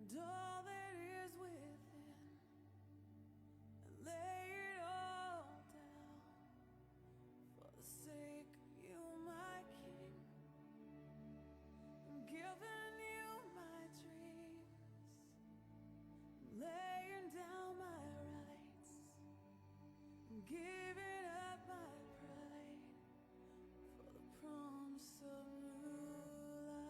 and all that is within, and lay it all down for the sake of you, my King. I'm giving you my dreams, I'm laying down my rights, I'm giving up my pride for the promise of new life.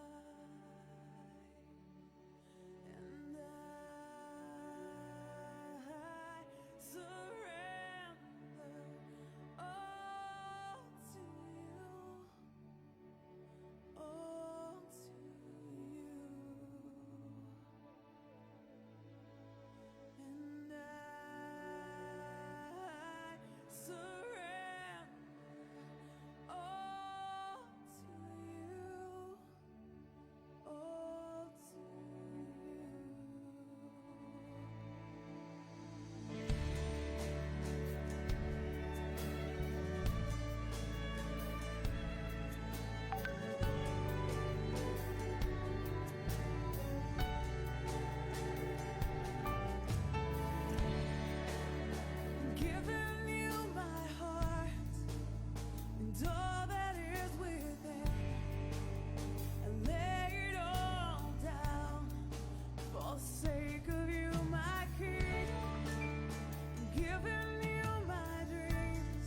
And I surrender all to you, all to you. And I surrender all to you, all to you. Giving you my heart and all that is within, and lay it all down for the sake of you, my King. Giving you my dreams,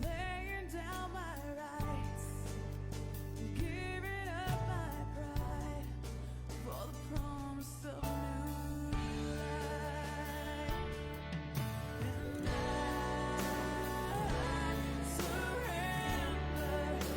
laying down my rights, giving up my pride for the promise of new life. And I surrender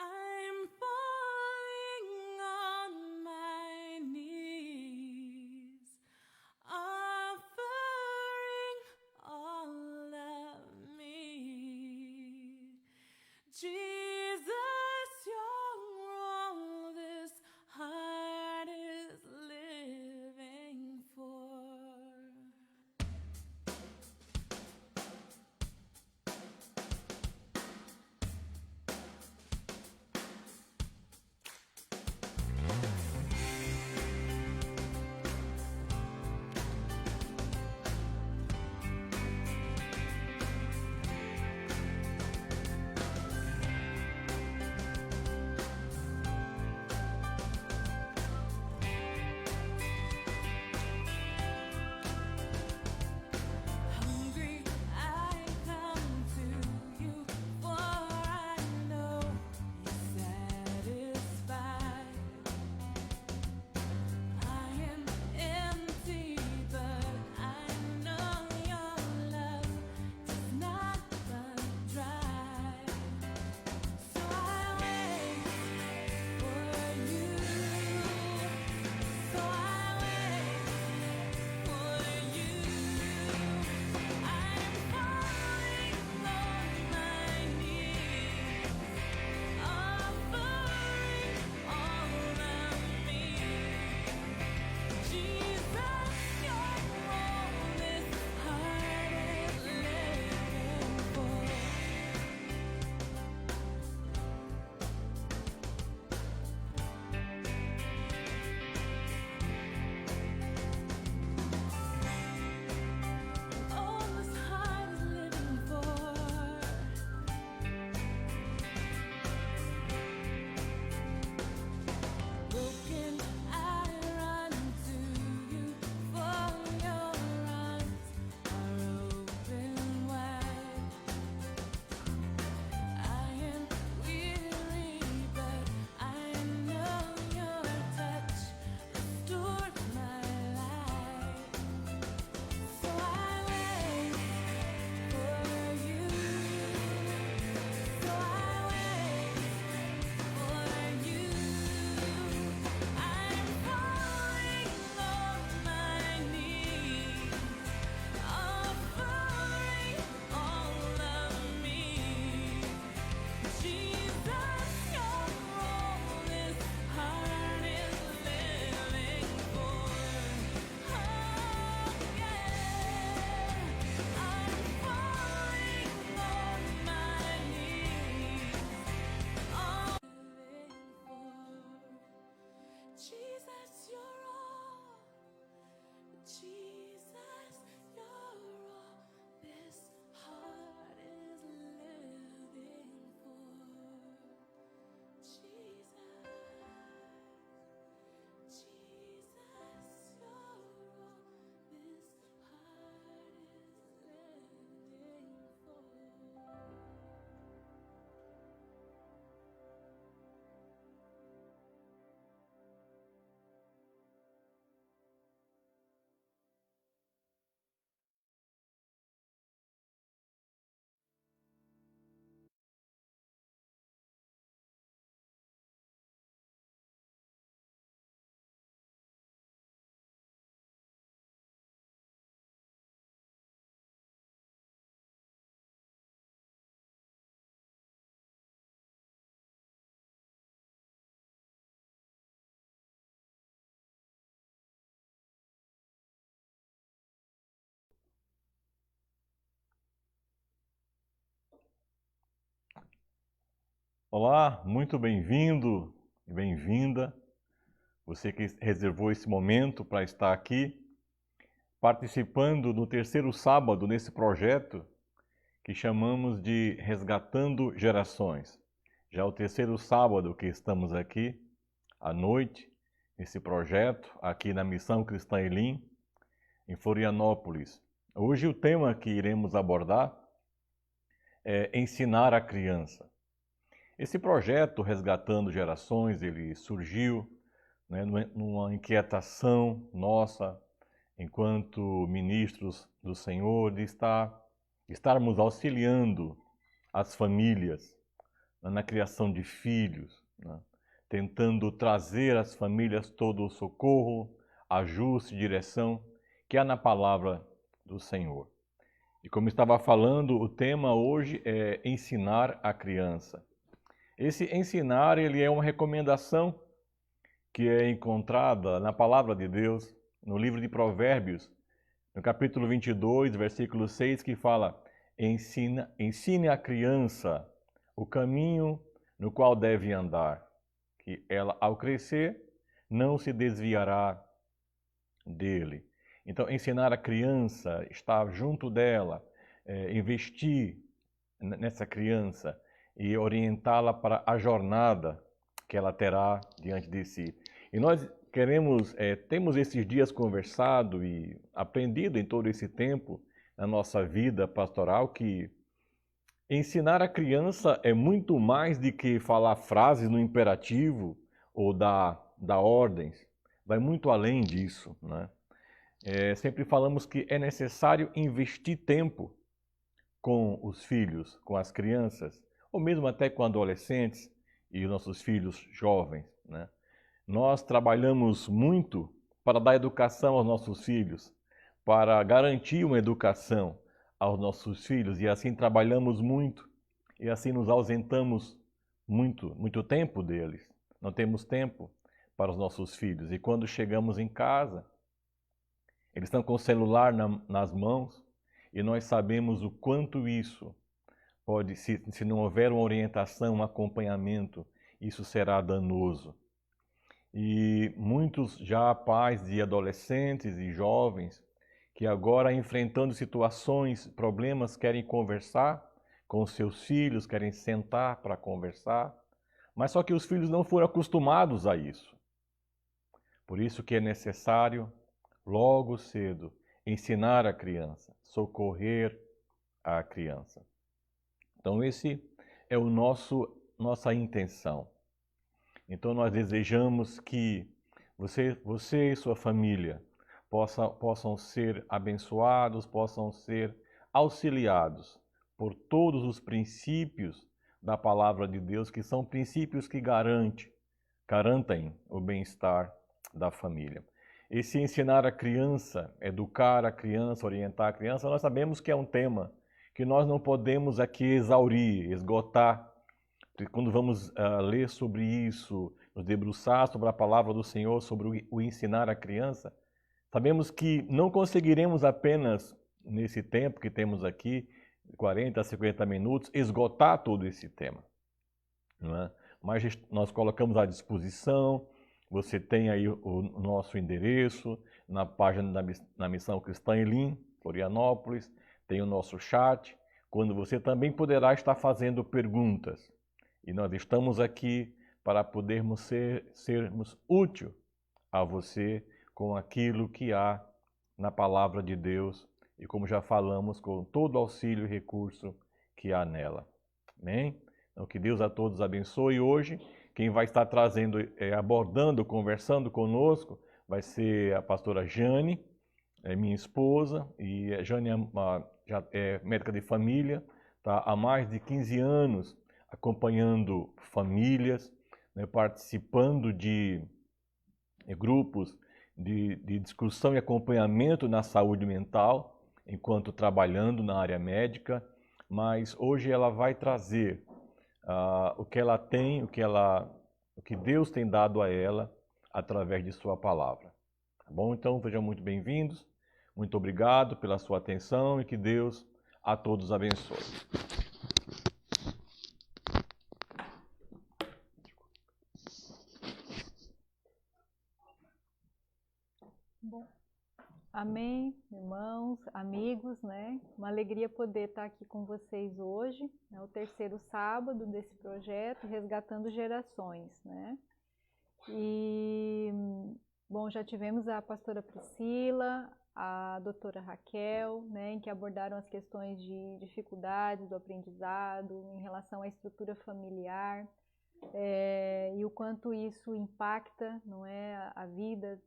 I'm falling on my knees, offering all of me. Jesus, you're all this heart is living for. Hungry, I come to you, for I know you satisfy. I am empty, but I know your love does not run dry. So I wait for you. So I wait for you. I'm falling on my knees, offering all of me. Jesus, you're all this heart is living for. All this heart is living for. Broken, I run to you, for your arms are open wide. I am weary, but I know your touch restores my life. So I wait for you. So I wait for you. I'm falling on my knees, offering all of me. Jesus, you're all this heart is living for. Oh yeah, I'm falling on my knees, all living for. Jesus, you're all. Jesus, you're all this heart is living for. Jesus, Jesus, you're all this heart is living for. Olá, muito bem-vindo e bem-vinda. Você que reservou esse momento para estar aqui, participando no terceiro sábado nesse projeto que chamamos de Resgatando Gerações. Já é o terceiro sábado que estamos aqui à noite, nesse projeto, aqui na Missão Cristã Elim, em Florianópolis. Hoje o tema que iremos abordar é ensinar a criança. Esse projeto Resgatando Gerações, ele surgiu, né, numa inquietação nossa, enquanto ministros do Senhor, de estarmos auxiliando as famílias, na criação de filhos, né? Tentando trazer às famílias todo o socorro, ajuste, direção que há na palavra do Senhor. E como estava falando, o tema hoje é ensinar a criança. Esse ensinar, ele é uma recomendação que é encontrada na palavra de Deus, no livro de Provérbios, no capítulo 22, versículo 6, que fala: ensine a criança o caminho no qual deve andar, que ela, ao crescer, não se desviará dele. Então, ensinar a criança, estar junto dela, investir nessa criança e orientá-la para a jornada que ela terá diante de si. E nós temos esses dias conversado e aprendido em todo esse tempo na nossa vida pastoral que ensinar a criança é muito mais do que falar frases no imperativo ou dar ordens. Vai muito além disso, né? Sempre falamos que é necessário investir tempo com os filhos, com as crianças, ou mesmo até com adolescentes e os nossos filhos jovens, né? Nós trabalhamos muito para dar educação aos nossos filhos, para garantir uma educação aos nossos filhos, e assim trabalhamos muito, e assim nos ausentamos muito tempo deles. Não temos tempo para os nossos filhos, e quando chegamos em casa, eles estão com o celular nas mãos, e nós sabemos o quanto isso pode, se não houver uma orientação, um acompanhamento, isso será danoso. E muitos já pais de adolescentes e jovens que agora enfrentando situações, problemas, querem conversar com seus filhos, querem sentar para conversar, mas só que os filhos não foram acostumados a isso. Por isso que é necessário, logo cedo, ensinar a criança, socorrer a criança. Então esse é o nossa intenção. Então nós desejamos que você e sua família possam ser abençoados, possam ser auxiliados por todos os princípios da palavra de Deus, que são princípios que garantem o bem-estar da família. Esse ensinar a criança, educar a criança, orientar a criança, nós sabemos que é um tema que nós não podemos aqui exaurir, esgotar. Quando vamos ler sobre isso, nos debruçar sobre a palavra do Senhor, sobre o ensinar a criança, sabemos que não conseguiremos apenas nesse tempo que temos aqui, 40 a 50 minutos, esgotar todo esse tema, não é? Mas nós colocamos à disposição, você tem aí o nosso endereço na página da Missão Cristã Elim, Florianópolis, tem o nosso chat, quando você também poderá estar fazendo perguntas. E nós estamos aqui para podermos sermos úteis a você com aquilo que há na palavra de Deus e, como já falamos, com todo o auxílio e recurso que há nela. Amém? Então, que Deus a todos abençoe. Hoje, quem vai estar trazendo, abordando, conversando conosco, vai ser a pastora Jane, minha esposa, e a Jane já é médica de família, tá há mais de 15 anos acompanhando famílias, né, participando de grupos de discussão e acompanhamento na saúde mental, enquanto trabalhando na área médica, mas hoje ela vai trazer o que ela tem, o que Deus tem dado a ela através de sua palavra. Tá bom? Então, sejam muito bem-vindos, muito obrigado pela sua atenção e que Deus a todos abençoe. Bom, amém, irmãos, amigos, né? Uma alegria poder estar aqui com vocês hoje, é o terceiro sábado desse projeto, Resgatando Gerações, né? E, bom, já tivemos a pastora Priscila, a doutora Raquel, né, em que abordaram as questões de dificuldades do aprendizado em relação à estrutura familiar, e o quanto isso impacta, não é, a vida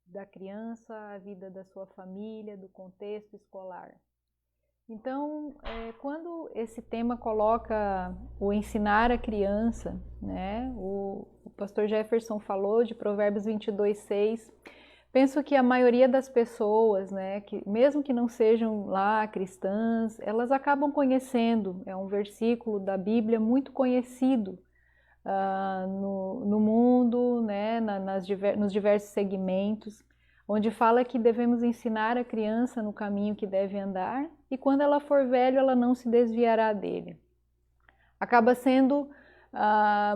da criança, a vida da sua família, do contexto escolar. Então, quando esse tema coloca o ensinar a criança, né? O pastor Jefferson falou de Provérbios 22:6. Penso que a maioria das pessoas, né, que mesmo que não sejam lá cristãs, elas acabam conhecendo. É um versículo da Bíblia muito conhecido no mundo, né, nos diversos segmentos, onde fala que devemos ensinar a criança no caminho que deve andar e quando ela for velha, ela não se desviará dele. Acaba sendo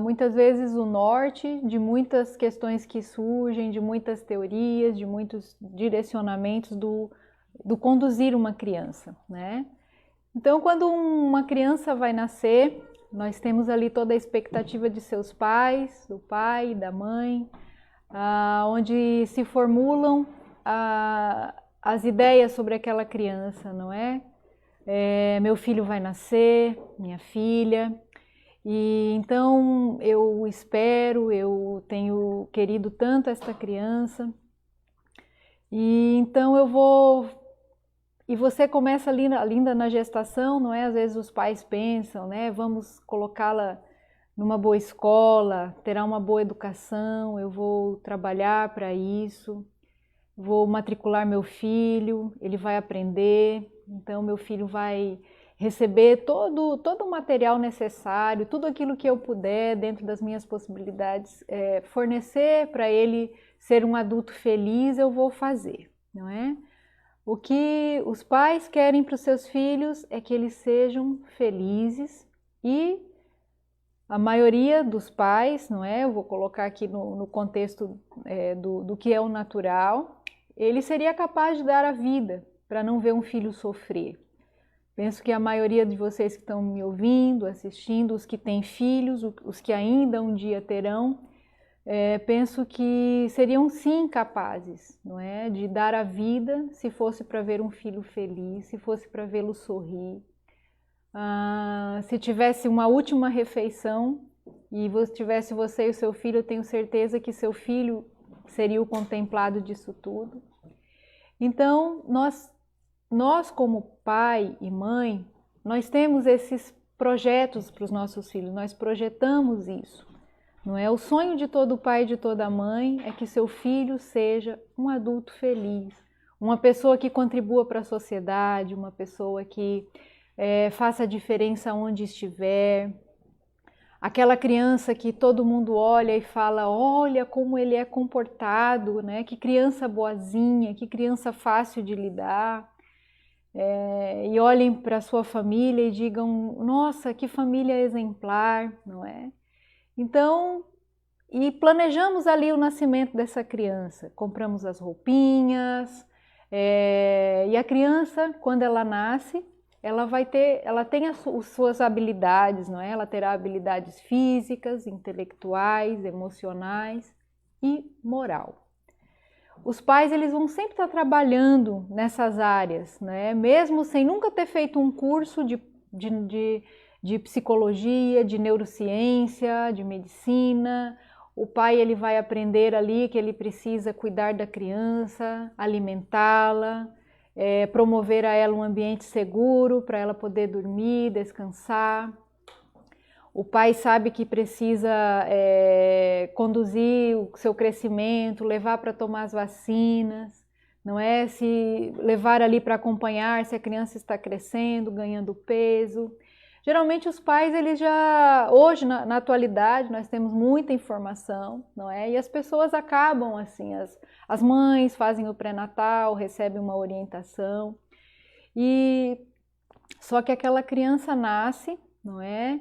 muitas vezes o norte de muitas questões que surgem, de muitas teorias, de muitos direcionamentos do conduzir uma criança, né? Então, quando uma criança vai nascer, nós temos ali toda a expectativa de seus pais, do pai, da mãe, onde se formulam as ideias sobre aquela criança, não é? Meu filho vai nascer, minha filha, e então eu espero, eu tenho querido tanto esta criança, e então eu vou... E você começa ali ainda na gestação, não é? Às vezes os pais pensam, né? Vamos colocá-la numa boa escola, terá uma boa educação, eu vou trabalhar para isso, vou matricular meu filho, ele vai aprender, então meu filho vai receber todo o material necessário, tudo aquilo que eu puder, dentro das minhas possibilidades, fornecer para ele ser um adulto feliz, eu vou fazer, não é? O que os pais querem para os seus filhos é que eles sejam felizes e a maioria dos pais, não é? Eu vou colocar aqui no contexto do que é o natural, ele seria capaz de dar a vida para não ver um filho sofrer. Penso que a maioria de vocês que estão me ouvindo, assistindo, os que têm filhos, os que ainda um dia terão, penso que seriam sim capazes, não é, de dar a vida se fosse para ver um filho feliz, se fosse para vê-lo sorrir. Se tivesse uma última refeição e tivesse você e o seu filho, eu tenho certeza que seu filho seria o contemplado disso tudo. Então, nós como pai e mãe, nós temos esses projetos para os nossos filhos, nós projetamos isso. Não é? O sonho de todo pai e de toda mãe é que seu filho seja um adulto feliz, uma pessoa que contribua para a sociedade, uma pessoa que faça a diferença onde estiver. Aquela criança que todo mundo olha e fala, olha como ele é comportado, né? Que criança boazinha, que criança fácil de lidar. E olhem para a sua família e digam, nossa, que família exemplar, não é? Então, e planejamos ali o nascimento dessa criança, compramos as roupinhas, e a criança, quando ela nasce, ela tem as suas habilidades, não é? Ela terá habilidades físicas, intelectuais, emocionais e moral. Os pais, eles vão sempre estar trabalhando nessas áreas, né? Mesmo sem nunca ter feito um curso de psicologia, de neurociência, de medicina. O pai ele vai aprender ali que ele precisa cuidar da criança, alimentá-la, promover a ela um ambiente seguro para ela poder dormir, descansar. O pai sabe que precisa conduzir o seu crescimento, levar para tomar as vacinas, não é? Se levar ali para acompanhar se a criança está crescendo, ganhando peso. Geralmente os pais, eles já, hoje na atualidade, nós temos muita informação, não é? E as pessoas acabam assim, as mães fazem o pré-natal, recebem uma orientação, só que aquela criança nasce, não é?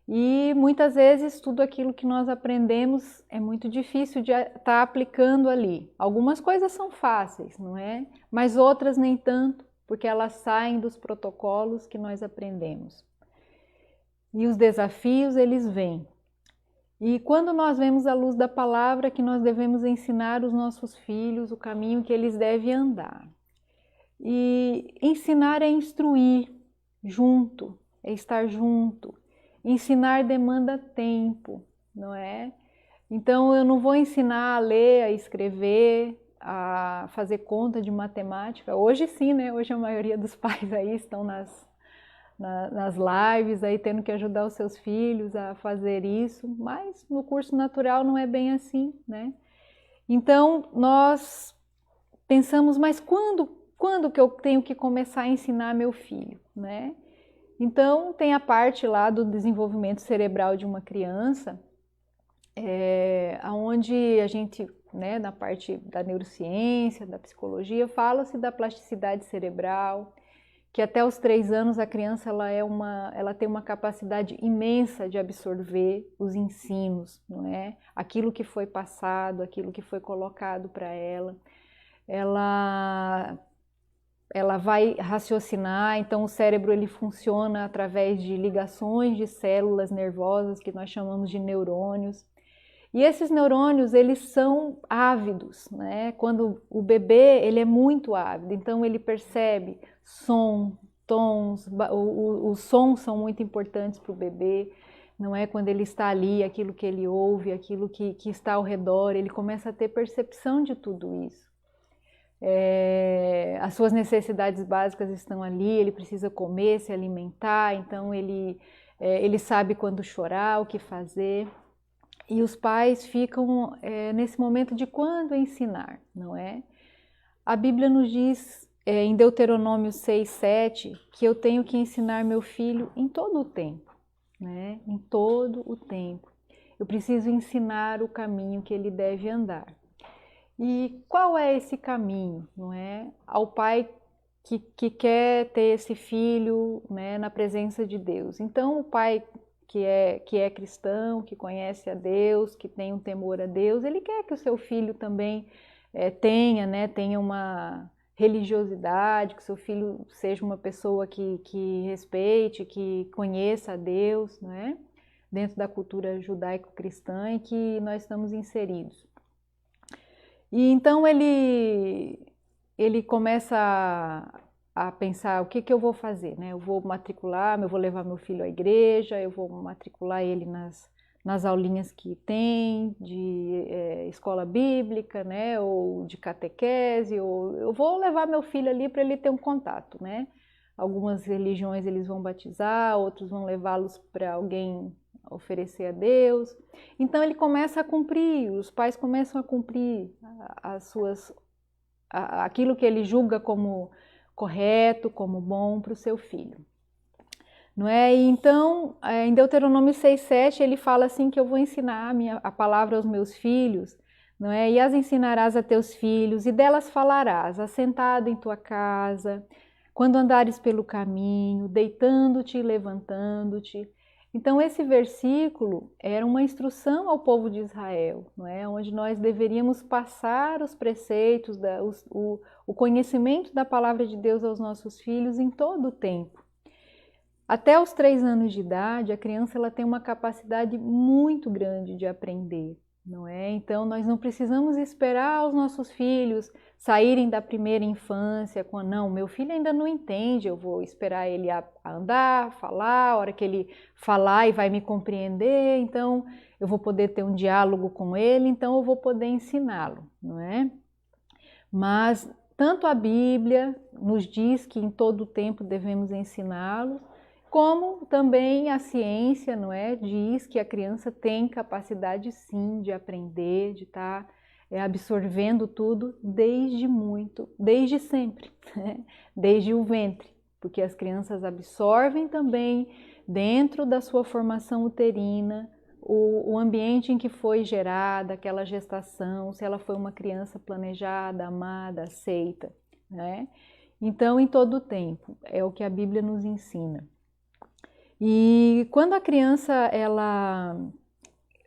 E muitas vezes tudo aquilo que nós aprendemos é muito difícil de estar aplicando ali. Algumas coisas são fáceis, não é? Mas outras nem tanto, porque elas saem dos protocolos que nós aprendemos. E os desafios, eles vêm. E quando nós vemos a luz da palavra que nós devemos ensinar os nossos filhos o caminho que eles devem andar. E ensinar é instruir junto, é estar junto. Ensinar demanda tempo, não é? Então eu não vou ensinar a ler, a escrever a fazer conta de matemática. Hoje sim, né? Hoje a maioria dos pais aí estão nas lives, aí tendo que ajudar os seus filhos a fazer isso, mas no curso natural não é bem assim, né? Então, nós pensamos, mas quando que eu tenho que começar a ensinar meu filho, né? Então, tem a parte lá do desenvolvimento cerebral de uma criança, onde a gente, né, na parte da neurociência, da psicologia, fala-se da plasticidade cerebral, que até os 3 anos a criança ela tem uma capacidade imensa de absorver os ensinos, não é? Aquilo que foi passado, aquilo que foi colocado para ela. Ela vai raciocinar, então o cérebro ele funciona através de ligações de células nervosas que nós chamamos de neurônios. E esses neurônios, eles são ávidos, né? Quando o bebê, ele é muito ávido, então ele percebe som, tons, os sons são muito importantes para o bebê, não é? Quando ele está ali, aquilo que ele ouve, aquilo que está ao redor, ele começa a ter percepção de tudo isso. As suas necessidades básicas estão ali, ele precisa comer, se alimentar, então ele sabe quando chorar, o que fazer. E os pais ficam nesse momento de quando ensinar, não é? A Bíblia nos diz em Deuteronômio 6:7 que eu tenho que ensinar meu filho em todo o tempo, né? Em todo o tempo. Eu preciso ensinar o caminho que ele deve andar. E qual é esse caminho, não é? Ao pai que quer ter esse filho, né, na presença de Deus. Então, o pai que é cristão, que conhece a Deus, que tem um temor a Deus, ele quer que o seu filho também tenha uma religiosidade, que o seu filho seja uma pessoa que respeite, que conheça a Deus, não é? Dentro da cultura judaico-cristã em que nós estamos inseridos. E então ele começa a pensar o que eu vou fazer, né? Eu vou matricular, eu vou levar meu filho à igreja, eu vou matricular ele nas aulinhas que tem de escola bíblica, né? Ou de catequese, ou eu vou levar meu filho ali para ele ter um contato, né? Algumas religiões eles vão batizar, outros vão levá-los para alguém oferecer a Deus. Então ele começa a cumprir, os pais começam a cumprir aquilo que ele julga como correto, como bom para o seu filho. Não é? E então, em Deuteronômio 6:7, ele fala assim que eu vou ensinar a palavra aos meus filhos, não é? E as ensinarás a teus filhos, e delas falarás, assentado em tua casa, quando andares pelo caminho, deitando-te e levantando-te. Então, esse versículo era uma instrução ao povo de Israel, não é? Onde nós deveríamos passar os preceitos, o conhecimento da palavra de Deus aos nossos filhos em todo o tempo. Até os 3 anos de idade, a criança ela tem uma capacidade muito grande de aprender, não é? Então, nós não precisamos esperar os nossos filhos saírem da primeira infância, não, meu filho ainda não entende, eu vou esperar ele a andar, falar, a hora que ele falar e vai me compreender, então eu vou poder ter um diálogo com ele, então eu vou poder ensiná-lo, não é? Mas tanto a Bíblia nos diz que em todo o tempo devemos ensiná-lo, como também a ciência, não é? Diz que a criança tem capacidade sim de aprender, de estar absorvendo tudo desde sempre, né? Desde o ventre, porque as crianças absorvem também dentro da sua formação uterina o ambiente em que foi gerada aquela gestação, se ela foi uma criança planejada, amada, aceita, né? Então, em todo o tempo, é o que a Bíblia nos ensina. E quando a criança,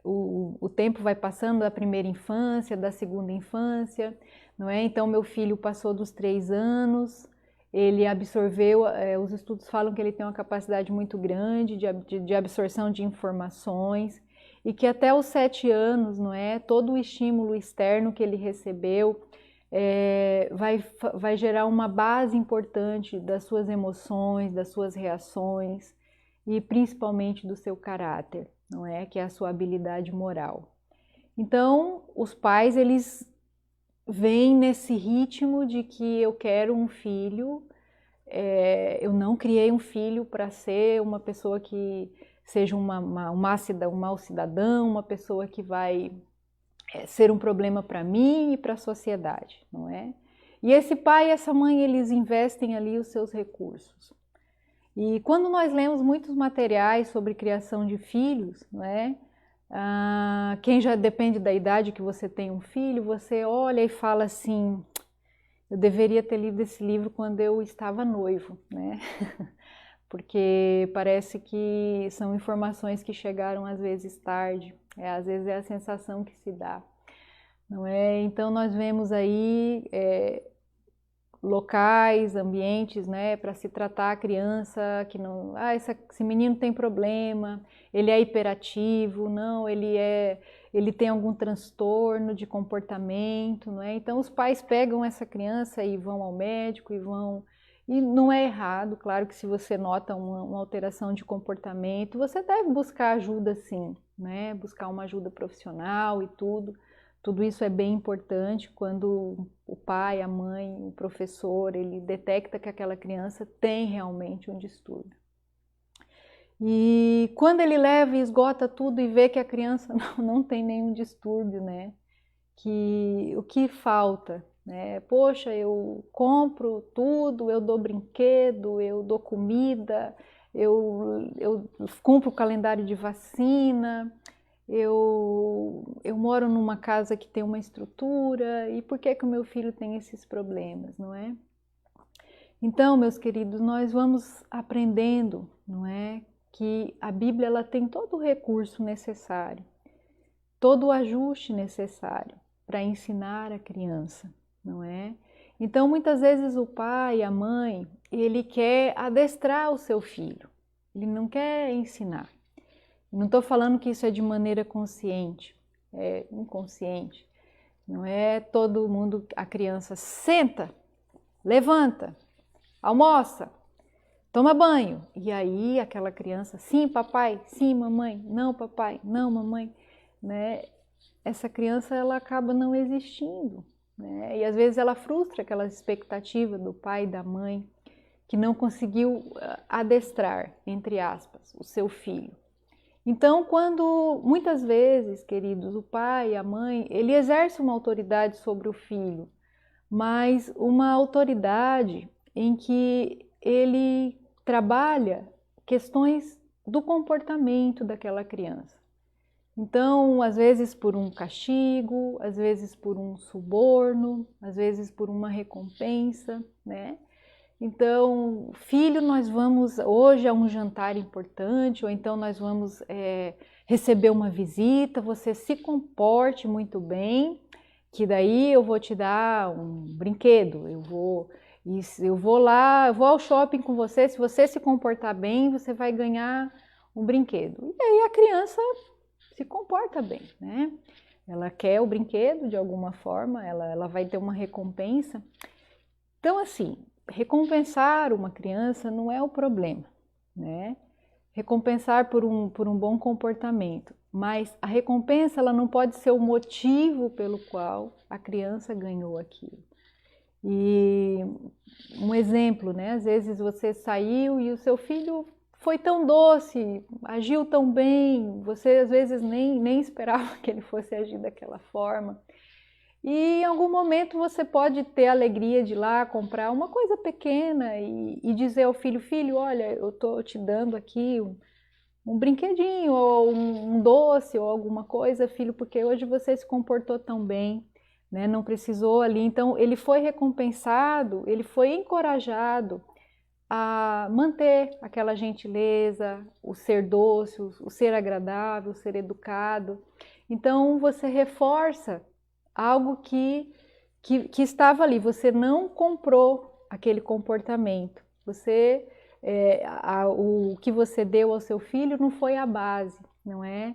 o tempo vai passando da primeira infância, da segunda infância, não é? Então, meu filho passou dos 3 anos, ele absorveu, os estudos falam que ele tem uma capacidade muito grande de absorção de informações e que até os 7 anos, não é? Todo o estímulo externo que ele recebeu vai gerar uma base importante das suas emoções, das suas reações e principalmente do seu caráter, não é? Que é a sua habilidade moral. Então, os pais, eles vem nesse ritmo de que eu quero um filho, eu não criei um filho para ser uma pessoa que seja um mau cidadão, uma pessoa que vai ser um problema para mim e para a sociedade, não é? E esse pai e essa mãe, eles investem ali os seus recursos. E quando nós lemos muitos materiais sobre criação de filhos, não é? Quem já depende da idade que você tem um filho, você olha e fala assim, eu deveria ter lido esse livro quando eu estava noivo, né? Porque parece que são informações que chegaram às vezes tarde, às vezes é a sensação que se dá, não é? Então nós vemos aí locais, ambientes, né, para se tratar a criança que não, esse menino tem problema, ele é hiperativo, não, ele tem algum transtorno de comportamento, não é? Então os pais pegam essa criança e vão ao médico e não é errado, claro que se você nota uma alteração de comportamento, você deve buscar ajuda sim, né? Buscar uma ajuda profissional e tudo. Tudo isso é bem importante quando o pai, a mãe, o professor, ele detecta que aquela criança tem realmente um distúrbio. E quando ele leva e esgota tudo e vê que a criança não tem nenhum distúrbio, né? O que falta? Né? Poxa, eu compro tudo, eu dou brinquedo, eu dou comida, eu cumpro o calendário de vacina, eu moro numa casa que tem uma estrutura, e por que o meu filho tem esses problemas, não é? Então, meus queridos, nós vamos aprendendo, não é? Que a Bíblia ela tem todo o recurso necessário, todo o ajuste necessário para ensinar a criança, não é? Então, muitas vezes o pai, a mãe, ele quer adestrar o seu filho, ele não quer ensinar. Não estou falando que isso é de maneira consciente, é inconsciente. Não é todo mundo, a criança senta, levanta, almoça, toma banho. E aí aquela criança, sim papai, sim mamãe, não papai, não mamãe. Né? Essa criança ela acaba não existindo. Né? E às vezes ela frustra aquela expectativa do pai e da mãe que não conseguiu adestrar, entre aspas, o seu filho. Então, muitas vezes, queridos, o pai, a mãe, ele exerce uma autoridade sobre o filho, mas uma autoridade em que ele trabalha questões do comportamento daquela criança. Então, às vezes por um castigo, às vezes por um suborno, às vezes por uma recompensa, né? Então, filho, nós vamos, hoje é um jantar importante, ou então nós vamos receber uma visita, você se comporte muito bem, que daí eu vou te dar um brinquedo, eu vou lá, eu vou ao shopping com você, se você se comportar bem, você vai ganhar um brinquedo. E aí a criança se comporta bem, né? Ela quer o brinquedo de alguma forma, ela vai ter uma recompensa. Então, assim, recompensar uma criança não é o problema, né? Recompensar por um bom comportamento, mas a recompensa ela não pode ser o motivo pelo qual a criança ganhou aquilo. E um exemplo, né? Às vezes você saiu e o seu filho foi tão doce, agiu tão bem, você às vezes nem esperava que ele fosse agir daquela forma. E em algum momento você pode ter a alegria de ir lá comprar uma coisa pequena e dizer ao filho, filho, olha, eu estou te dando aqui um brinquedinho, ou um doce, ou alguma coisa, filho, porque hoje você se comportou tão bem, né? Não precisou ali. Então ele foi recompensado, ele foi encorajado a manter aquela gentileza, o ser doce, o ser agradável, o ser educado. Então você reforça algo que estava ali, você não comprou aquele comportamento, o que você deu ao seu filho não foi a base, não é?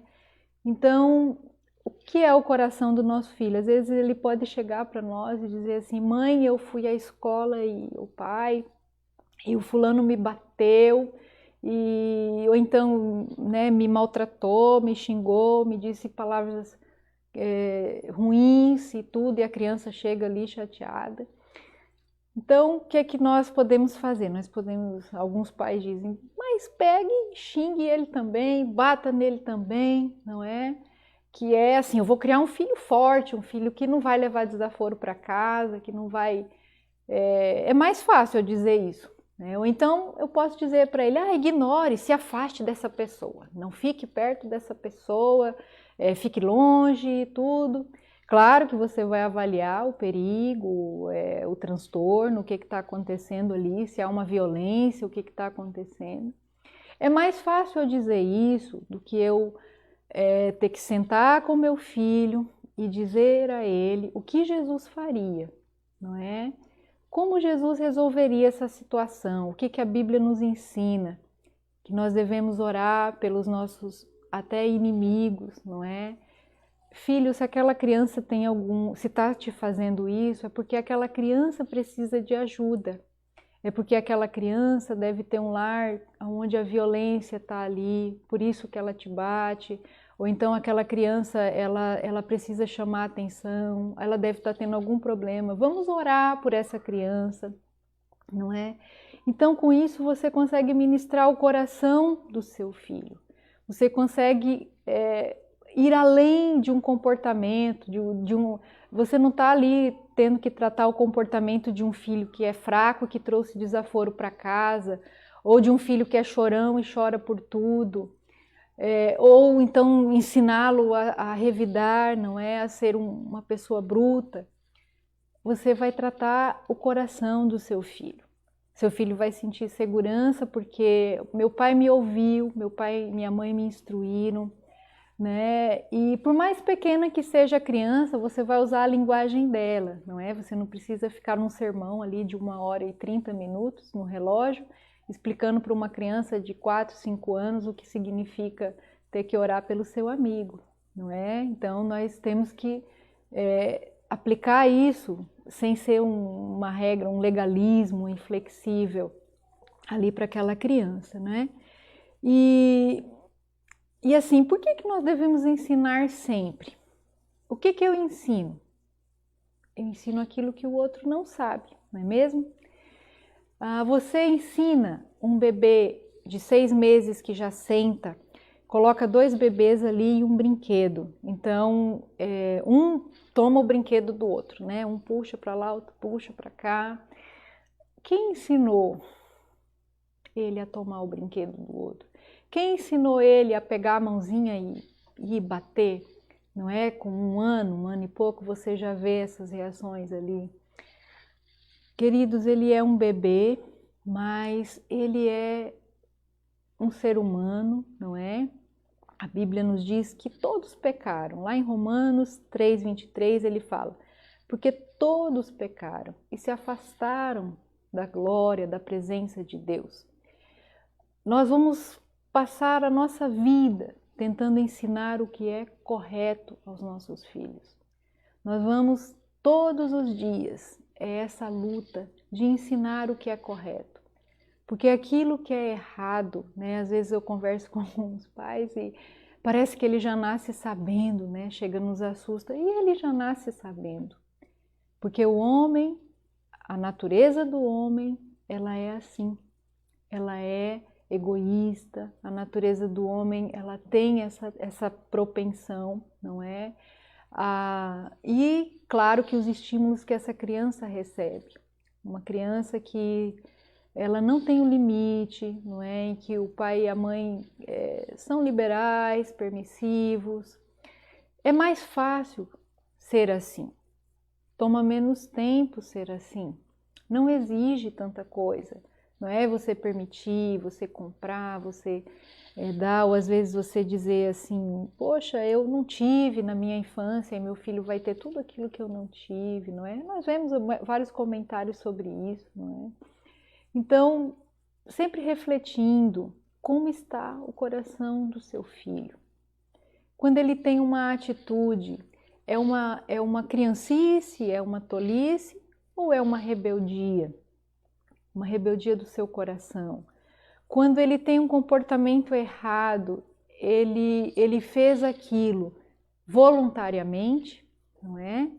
Então, o que é o coração do nosso filho? Às vezes ele pode chegar para nós e dizer assim, mãe, eu fui à escola e o pai, e o fulano me bateu, ou então, né, me maltratou, me xingou, me disse palavras ruins e tudo, e a criança chega ali chateada. Então, o que é que nós podemos fazer? Alguns pais dizem, mas pegue e xingue ele também, bata nele também, não é? Que é assim, eu vou criar um filho forte, um filho que não vai levar desaforo para casa, que não vai... É mais fácil eu dizer isso, né? Ou então eu posso dizer para ele, ignore, se afaste dessa pessoa, não fique perto dessa pessoa, fique longe e tudo. Claro que você vai avaliar o perigo, o transtorno, o que está acontecendo ali, se há uma violência, o que está acontecendo. É mais fácil eu dizer isso do que eu ter que sentar com meu filho e dizer a ele o que Jesus faria, não é? Como Jesus resolveria essa situação, o que a Bíblia nos ensina, que nós devemos orar pelos nossos até inimigos, não é? Filho, se aquela criança se está te fazendo isso, é porque aquela criança precisa de ajuda. É porque aquela criança deve ter um lar onde a violência está ali, por isso que ela te bate. Ou então aquela criança, ela precisa chamar a atenção, ela deve estar tendo algum problema. Vamos orar por essa criança, não é? Então, com isso, você consegue ministrar o coração do seu filho. Você consegue... ir além de um comportamento, você não está ali tendo que tratar o comportamento de um filho que é fraco, que trouxe desaforo para casa, ou de um filho que é chorão e chora por tudo, ou então ensiná-lo a revidar, não é? A ser uma pessoa bruta. Você vai tratar o coração do seu filho. Seu filho vai sentir segurança porque meu pai me ouviu, meu pai e minha mãe me instruíram, né? E por mais pequena que seja a criança, você vai usar a linguagem dela, não é? Você não precisa ficar num sermão ali de 1h30 no relógio, explicando para uma criança de 4, 5 anos o que significa ter que orar pelo seu amigo, não é? Então nós temos que aplicar isso sem ser uma regra, um legalismo inflexível ali para aquela criança, né? E assim, por que nós devemos ensinar sempre? O que eu ensino? Eu ensino aquilo que o outro não sabe, não é mesmo? Você ensina um bebê de 6 meses que já senta, coloca 2 bebês ali e um brinquedo. Então, um toma o brinquedo do outro, né? Um puxa para lá, outro puxa para cá. Quem ensinou ele a tomar o brinquedo do outro? Quem ensinou ele a pegar a mãozinha e bater? Não é? Com 1 ano e pouco, você já vê essas reações ali. Queridos, ele é um bebê, mas ele é um ser humano, não é? A Bíblia nos diz que todos pecaram. Lá em Romanos 3:23 ele fala, porque todos pecaram e se afastaram da glória, da presença de Deus. Nós vamos passar a nossa vida tentando ensinar o que é correto aos nossos filhos. Nós vamos todos os dias, essa luta de ensinar o que é correto. Porque aquilo que é errado, né? Às vezes eu converso com alguns pais e parece que ele já nasce sabendo, né? Chega, nos assusta, e ele já nasce sabendo. Porque o homem, a natureza do homem, ela é assim, ela é egoísta, a natureza do homem, ela tem essa propensão, não é? E claro que os estímulos que essa criança recebe, uma criança que ela não tem um limite, não é? Em que o pai e a mãe são liberais, permissivos, é mais fácil ser assim, toma menos tempo ser assim, não exige tanta coisa. Não é você permitir, você comprar, você dar, ou às vezes você dizer assim, poxa, eu não tive na minha infância e meu filho vai ter tudo aquilo que eu não tive, não é? Nós vemos vários comentários sobre isso, não é? Então, sempre refletindo como está o coração do seu filho. Quando ele tem uma atitude, é uma criancice, é uma tolice ou é uma rebeldia? Uma rebeldia do seu coração. Quando ele tem um comportamento errado, ele fez aquilo voluntariamente, não é?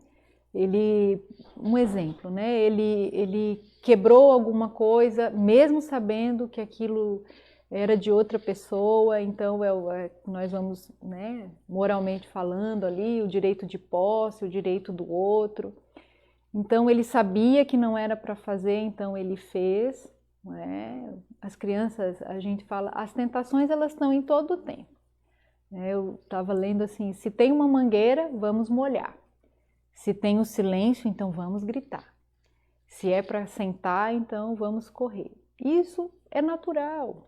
Um exemplo, né? Ele quebrou alguma coisa, mesmo sabendo que aquilo era de outra pessoa, então nós vamos, né, moralmente falando ali, o direito de posse, o direito do outro. Então ele sabia que não era para fazer, então ele fez. Não é? As crianças, a gente fala, as tentações elas estão em todo o tempo. Eu estava lendo assim, se tem uma mangueira, vamos molhar. Se tem o silêncio, então vamos gritar. Se é para sentar, então vamos correr. Isso é natural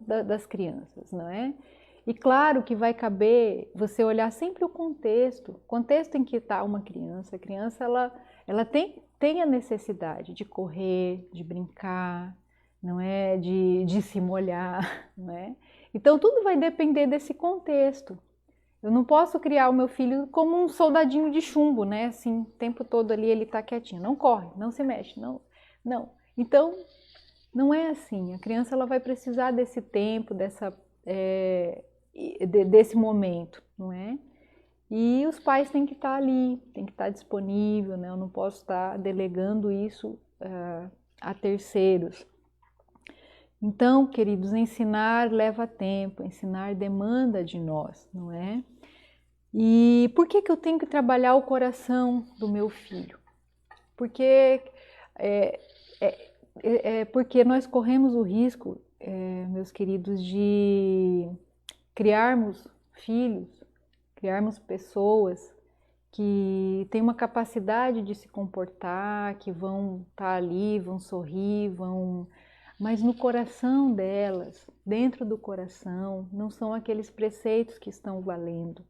das crianças, não é? E claro que vai caber você olhar sempre o contexto em que está uma criança. A criança ela tem a necessidade de correr, de brincar, não é? De se molhar, não é? Então tudo vai depender desse contexto. Eu não posso criar o meu filho como um soldadinho de chumbo, né? Assim, o tempo todo ali ele está quietinho, não corre, não se mexe, não. Então, não é assim. A criança ela vai precisar desse tempo, desse momento, não é? E os pais têm que estar ali, têm que estar disponível, né? Eu não posso estar delegando isso a terceiros. Então, queridos, ensinar leva tempo, ensinar demanda de nós, não é? E por que eu tenho que trabalhar o coração do meu filho? Porque nós corremos o risco, meus queridos, de criarmos filhos, criarmos pessoas que têm uma capacidade de se comportar, que vão estar ali, vão sorrir, mas no coração delas, dentro do coração, não são aqueles preceitos que estão valendo.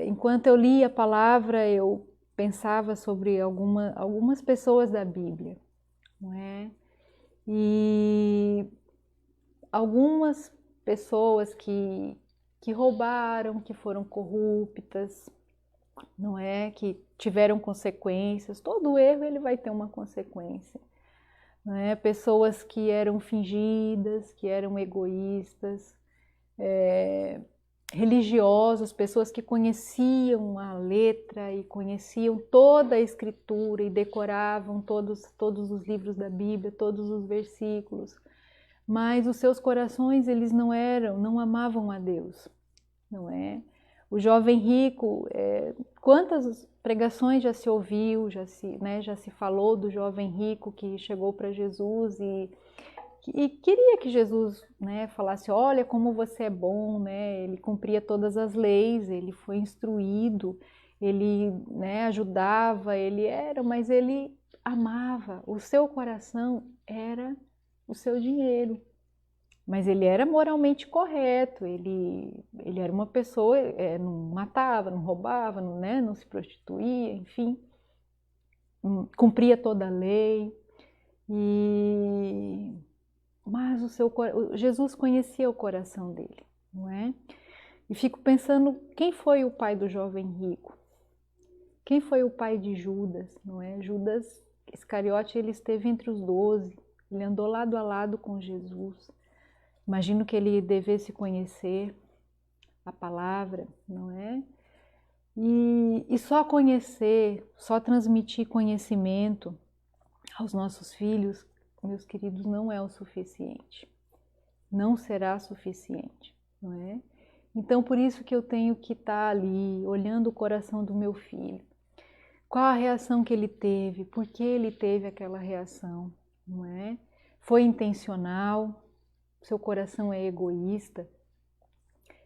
Enquanto eu lia a palavra, eu pensava sobre algumas pessoas da Bíblia, não é? E algumas pessoas que roubaram, que foram corruptas, não é? Que tiveram consequências. Todo erro ele vai ter uma consequência. Não é? Pessoas que eram fingidas, que eram egoístas, religiosos, pessoas que conheciam a letra e conheciam toda a escritura e decoravam todos os livros da Bíblia, todos os versículos, mas os seus corações eles não amavam a Deus, não é? O jovem rico, quantas pregações já se ouviu, já se falou do jovem rico que chegou para Jesus e queria que Jesus, né, falasse, olha como você é bom, né? Ele cumpria todas as leis, ele foi instruído, ele, né, ajudava, mas ele amava, o seu coração era o seu dinheiro, mas ele era moralmente correto, ele era uma pessoa, não matava, não roubava, não se prostituía, enfim, cumpria toda a lei. Mas Jesus conhecia o coração dele, não é? E fico pensando, quem foi o pai do jovem rico? Quem foi o pai de Judas, não é? Judas Iscariote, ele esteve entre os 12, ele andou lado a lado com Jesus. Imagino que ele devesse conhecer a palavra, não é? E só conhecer, só transmitir conhecimento aos nossos filhos, meus queridos, não é o suficiente. Não será suficiente, não é? Então, por isso que eu tenho que estar ali, olhando o coração do meu filho. Qual a reação que ele teve? Por que ele teve aquela reação, não é? Foi intencional? Seu coração é egoísta?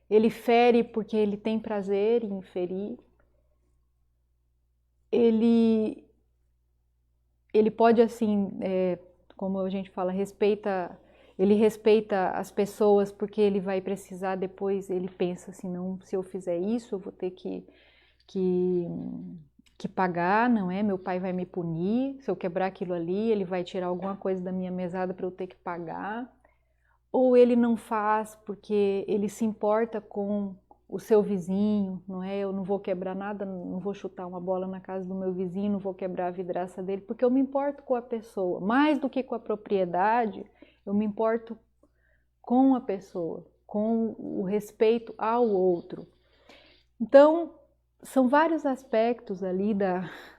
Ele fere porque ele tem prazer em ferir? Ele pode, assim, como a gente fala, ele respeita as pessoas porque ele vai precisar depois, ele pensa assim, não, se eu fizer isso eu vou ter que pagar, não é? Meu pai vai me punir, se eu quebrar aquilo ali, ele vai tirar alguma coisa da minha mesada para eu ter que pagar. Ou ele não faz porque ele se importa com o seu vizinho, não é? Eu não vou quebrar nada, não vou chutar uma bola na casa do meu vizinho, não vou quebrar a vidraça dele, porque eu me importo com a pessoa. Mais do que com a propriedade, eu me importo com a pessoa, com o respeito ao outro. Então, são vários aspectos ali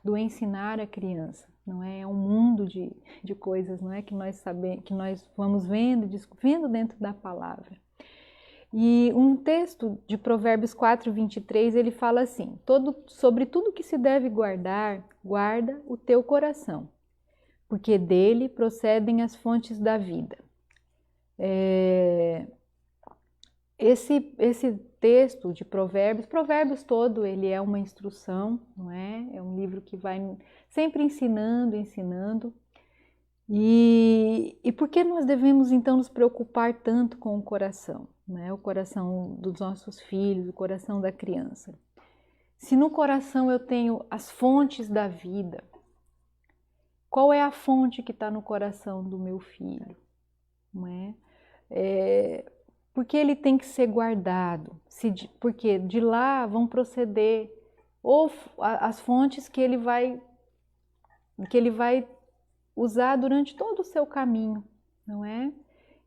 do ensinar a criança, não é? É um mundo de coisas, não é? Que nós sabemos, que nós vamos vendo dentro da palavra. E um texto de Provérbios 4:23, ele fala assim: sobre tudo que se deve guardar, guarda o teu coração, porque dele procedem as fontes da vida. Esse texto de Provérbios todo, ele é uma instrução, não é? É um livro que vai sempre ensinando. E por que nós devemos então nos preocupar tanto com o coração, né? O coração dos nossos filhos, o coração da criança. Se no coração eu tenho as fontes da vida, qual é a fonte que está no coração do meu filho? Não é? Porque ele tem que ser guardado, porque de lá vão proceder ou as fontes que ele vai usar durante todo o seu caminho, não é?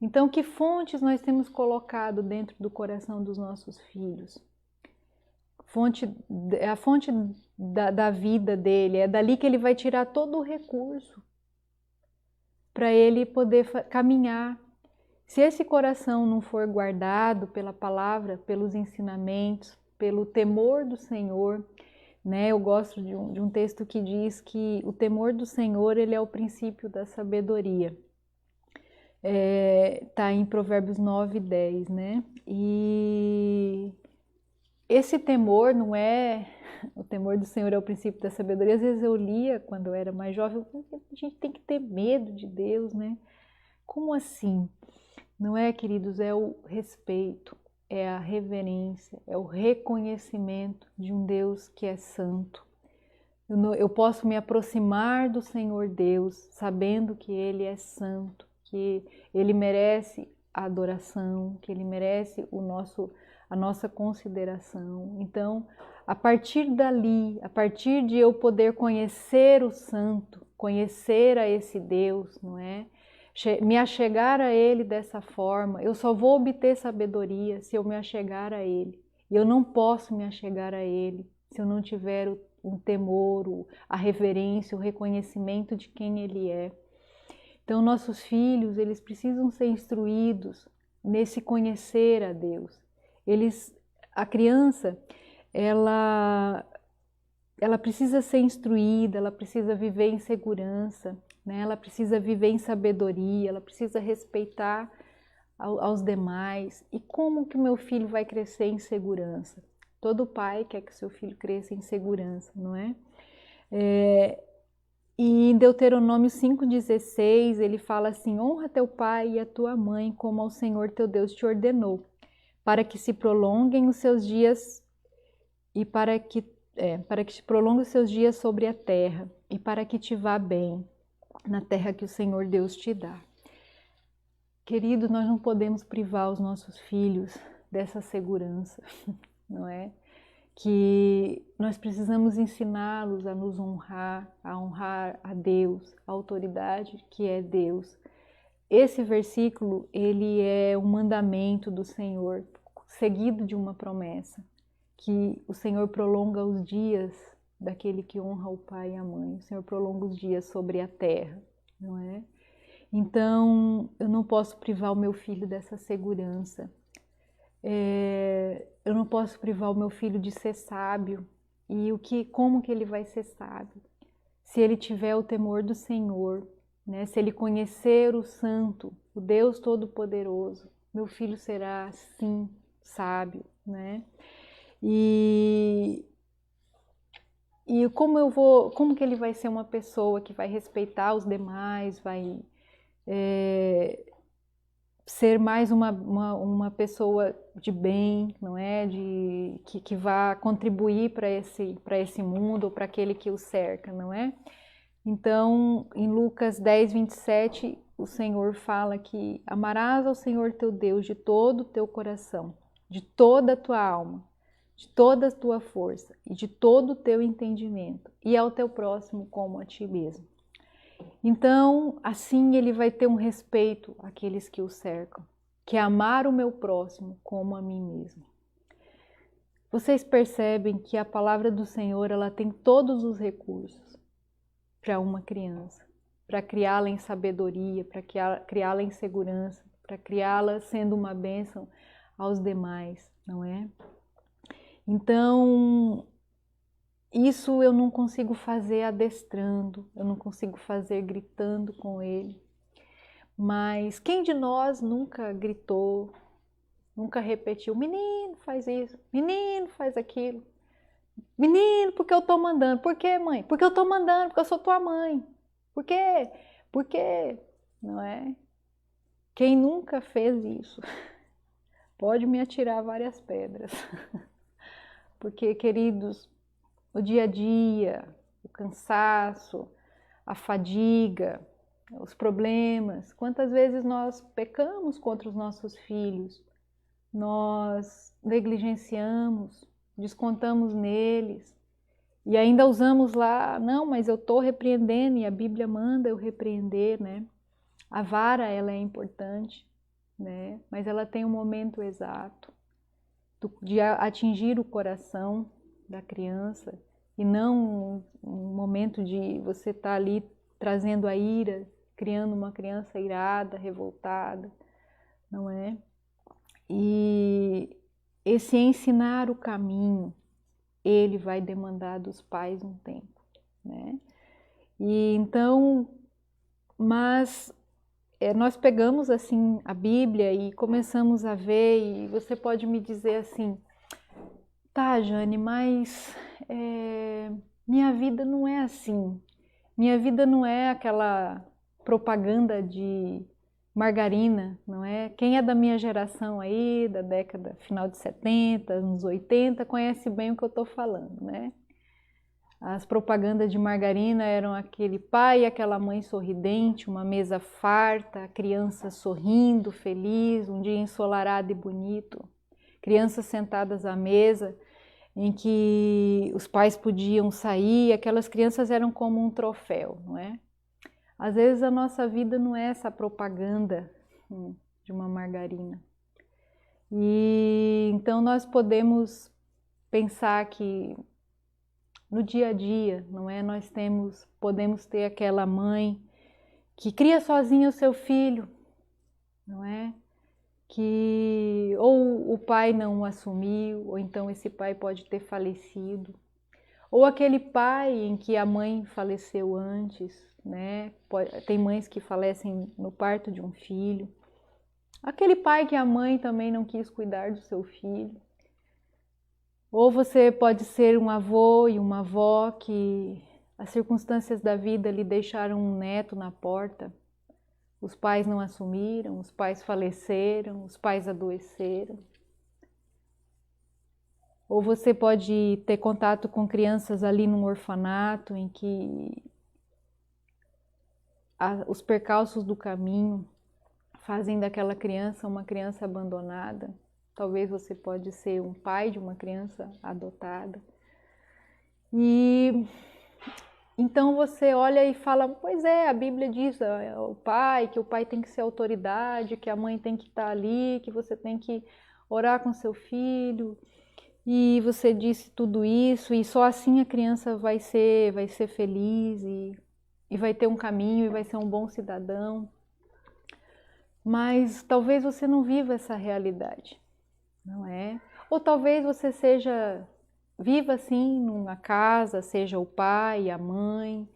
Então, que fontes nós temos colocado dentro do coração dos nossos filhos? A fonte da vida dele, é dali que ele vai tirar todo o recurso para ele poder caminhar. Se esse coração não for guardado pela palavra, pelos ensinamentos, pelo temor do Senhor, né? Eu gosto de um texto que diz que o temor do Senhor, ele é o princípio da sabedoria. Tá em Provérbios 9:10, né? E esse temor não é... O temor do Senhor é o princípio da sabedoria. Às vezes eu lia, quando eu era mais jovem, a gente tem que ter medo de Deus, né? Como assim? Não é, queridos? É o respeito, é a reverência, é o reconhecimento de um Deus que é santo. Eu posso me aproximar do Senhor Deus, sabendo que Ele é santo, que Ele merece a adoração, que Ele merece a nossa consideração. Então, a partir dali, a partir de eu poder conhecer o santo, conhecer a esse Deus, não é? Me achegar a Ele dessa forma, eu só vou obter sabedoria se eu me achegar a Ele. E eu não posso me achegar a Ele se eu não tiver o temor, a reverência, o reconhecimento de quem Ele é. Então, nossos filhos, eles precisam ser instruídos nesse conhecer a Deus. A criança, ela precisa ser instruída, ela precisa viver em segurança, né? Ela precisa viver em sabedoria, ela precisa respeitar aos demais. E como que o meu filho vai crescer em segurança? Todo pai quer que seu filho cresça em segurança, não é? E em Deuteronômio 5,16, ele fala assim: honra teu pai e a tua mãe, como ao Senhor teu Deus te ordenou, para que se prolonguem os seus dias e para que se prolongue os seus dias sobre a terra e para que te vá bem na terra que o Senhor Deus te dá. Querido, nós não podemos privar os nossos filhos dessa segurança, não é? Que nós precisamos ensiná-los a nos honrar, a honrar a Deus, a autoridade que é Deus. Esse versículo, ele é um mandamento do Senhor, seguido de uma promessa, que o Senhor prolonga os dias daquele que honra o pai e a mãe. O Senhor prolonga os dias sobre a terra, não é? Então, eu não posso privar o meu filho dessa segurança. Eu não posso privar o meu filho de ser sábio. E como que ele vai ser sábio? Se ele tiver o temor do Senhor, né? Se ele conhecer o Santo, o Deus Todo-Poderoso, meu filho será, sim, sábio, né? E como que ele vai ser uma pessoa que vai respeitar os demais, vai ser mais uma pessoa de bem, não é? Que vá contribuir para esse mundo, para aquele que o cerca, não é? Então, em Lucas 10:27, o Senhor fala que amarás ao Senhor teu Deus de todo o teu coração, de toda a tua alma, de toda a tua força e de todo o teu entendimento, e ao teu próximo como a ti mesmo. Então, assim ele vai ter um respeito àqueles que o cercam, que é amar o meu próximo como a mim mesmo. Vocês percebem que a palavra do Senhor, ela tem todos os recursos para uma criança, para criá-la em sabedoria, para criá-la em segurança, para criá-la sendo uma bênção aos demais, não é? Então, isso eu não consigo fazer adestrando, eu não consigo fazer gritando com ele. Mas quem de nós nunca gritou, nunca repetiu, menino faz isso, menino faz aquilo, menino, porque eu tô mandando, por quê, mãe? Porque eu tô mandando, porque eu sou tua mãe, por quê? Por quê? Não é? Quem nunca fez isso pode me atirar várias pedras, porque, queridos, o dia a dia, o cansaço, a fadiga, os problemas, quantas vezes nós pecamos contra os nossos filhos, nós negligenciamos, descontamos neles e ainda usamos lá, não, mas eu estou repreendendo e a Bíblia manda eu repreender, né? A vara, ela é importante, né? Mas ela tem um momento exato de atingir o coração da criança e não um momento de você estar ali trazendo a ira, criando uma criança irada, revoltada, não é? E esse ensinar o caminho, ele vai demandar dos pais um tempo, né? E então, mas nós pegamos assim a Bíblia e começamos a ver, e você pode me dizer assim, tá, Jane, mas minha vida não é assim, minha vida não é aquela propaganda de margarina, não é? Quem é da minha geração aí, da década final de 70, anos 80, conhece bem o que eu estou falando, né? As propagandas de margarina eram aquele pai e aquela mãe sorridente, uma mesa farta, a criança sorrindo, feliz, um dia ensolarado e bonito. Crianças sentadas à mesa, em que os pais podiam sair, aquelas crianças eram como um troféu, não é? Às vezes a nossa vida não é essa propaganda de uma margarina. E então nós podemos pensar que no dia a dia, não é? Nós podemos ter aquela mãe que cria sozinha o seu filho, não é? Que ou o pai não o assumiu, ou então esse pai pode ter falecido. Ou aquele pai em que a mãe faleceu antes, né? Tem mães que falecem no parto de um filho. Aquele pai que a mãe também não quis cuidar do seu filho. Ou você pode ser um avô e uma avó que as circunstâncias da vida lhe deixaram um neto na porta. Os pais não assumiram, os pais faleceram, os pais adoeceram. Ou você pode ter contato com crianças ali num orfanato em que os percalços do caminho fazem daquela criança uma criança abandonada. Talvez você pode ser um pai de uma criança adotada. E então você olha e fala, pois é, a Bíblia diz que o pai tem que ser autoridade, que a mãe tem que estar ali, que você tem que orar com seu filho. E você disse tudo isso, e só assim a criança vai ser feliz e vai ter um caminho e vai ser um bom cidadão. Mas talvez você não viva essa realidade, não é? Ou talvez você viva assim numa casa, seja o pai, a mãe,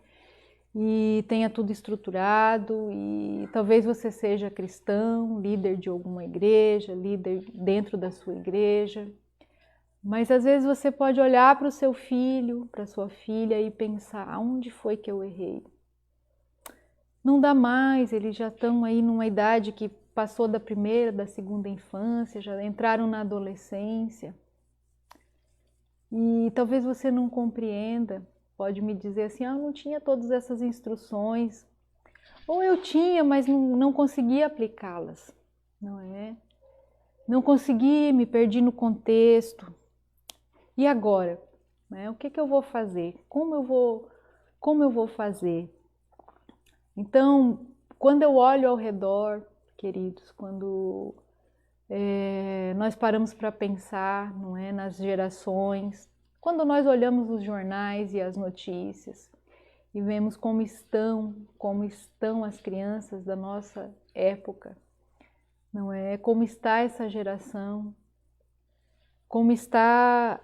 e tenha tudo estruturado, e talvez você seja cristão, líder de alguma igreja, líder dentro da sua igreja. Mas às vezes você pode olhar para o seu filho, para a sua filha e pensar, aonde foi que eu errei? Não dá mais, eles já estão aí numa idade que passou da primeira, da segunda infância, já entraram na adolescência. E talvez você não compreenda, pode me dizer assim, eu não tinha todas essas instruções. Ou eu tinha, mas não conseguia aplicá-las, não é? Não consegui, me perdi no contexto. E agora? Né? O que eu vou fazer? Como eu vou fazer? Então, quando eu olho ao redor, queridos, quando Nós paramos para pensar, não é, nas gerações. Quando nós olhamos os jornais e as notícias e vemos como estão as crianças da nossa época, não é? Como está essa geração, como está,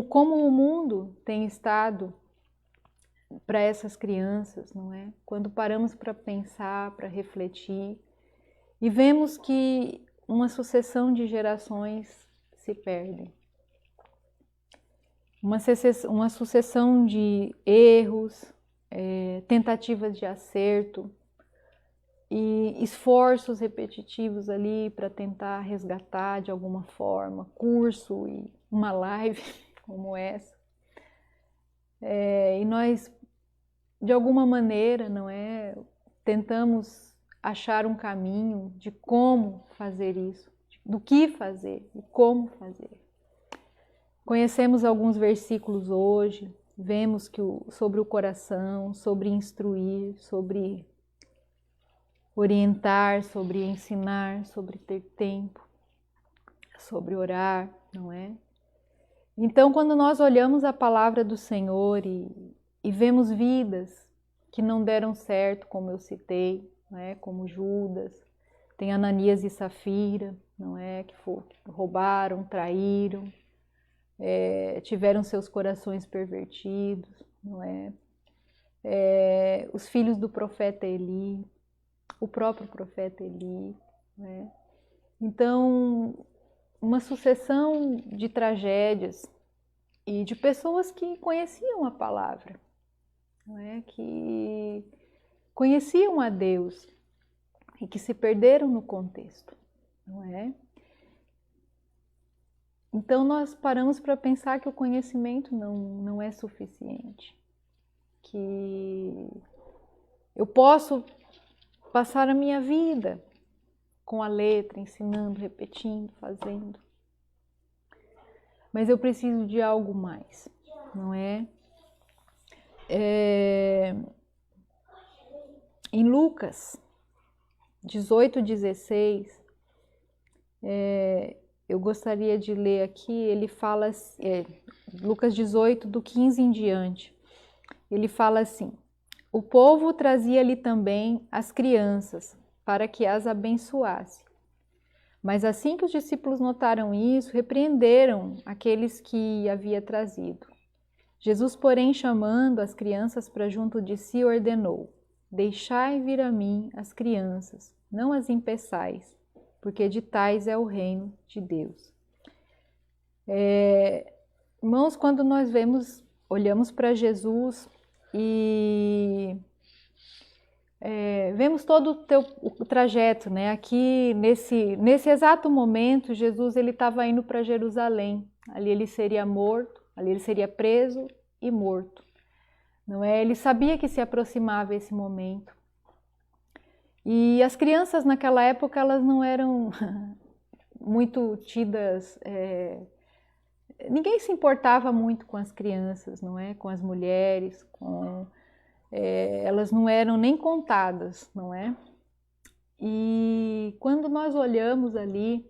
como o mundo tem estado para essas crianças, não é? Quando paramos para pensar, para refletir, e vemos que uma sucessão de gerações se perdem. Uma sucessão de erros, tentativas de acerto e esforços repetitivos ali para tentar resgatar de alguma forma, curso e uma live como essa. E nós, de alguma maneira, não é, tentamos achar um caminho de como fazer isso, do que fazer e como fazer. Conhecemos alguns versículos hoje, vemos que sobre o coração, sobre instruir, sobre orientar, sobre ensinar, sobre ter tempo, sobre orar, não é? Então, quando nós olhamos a palavra do Senhor e vemos vidas que não deram certo, como eu citei, não é? Como Judas, tem Ananias e Safira, não é? Que roubaram, traíram, tiveram seus corações pervertidos, não é? Os filhos do profeta Eli, o próprio profeta Eli, não é? Então, uma sucessão de tragédias e de pessoas que conheciam a palavra, não é? Que conheciam a Deus e que se perderam no contexto, não é? Então nós paramos para pensar que o conhecimento não é suficiente, que eu posso passar a minha vida com a letra, ensinando, repetindo, fazendo, mas eu preciso de algo mais, não é? Em Lucas 18:16, eu gostaria de ler aqui, ele fala, Lucas 18, do 15 em diante, ele fala assim: o povo trazia-lhe também as crianças, para que as abençoasse. Mas assim que os discípulos notaram isso, repreenderam aqueles que havia trazido. Jesus, porém, chamando as crianças para junto de si, ordenou: deixai vir a mim as crianças, não as impeçais, porque de tais é o reino de Deus. Irmãos, quando nós olhamos para Jesus e vemos todo o trajeto, né? Aqui nesse exato momento, Jesus ele estava indo para Jerusalém. Ali ele seria morto, ali ele seria preso e morto, não é? Ele sabia que se aproximava esse momento. E as crianças naquela época elas não eram muito tidas. Ninguém se importava muito com as crianças, não é? Com as mulheres, elas não eram nem contadas, não é? E quando nós olhamos ali,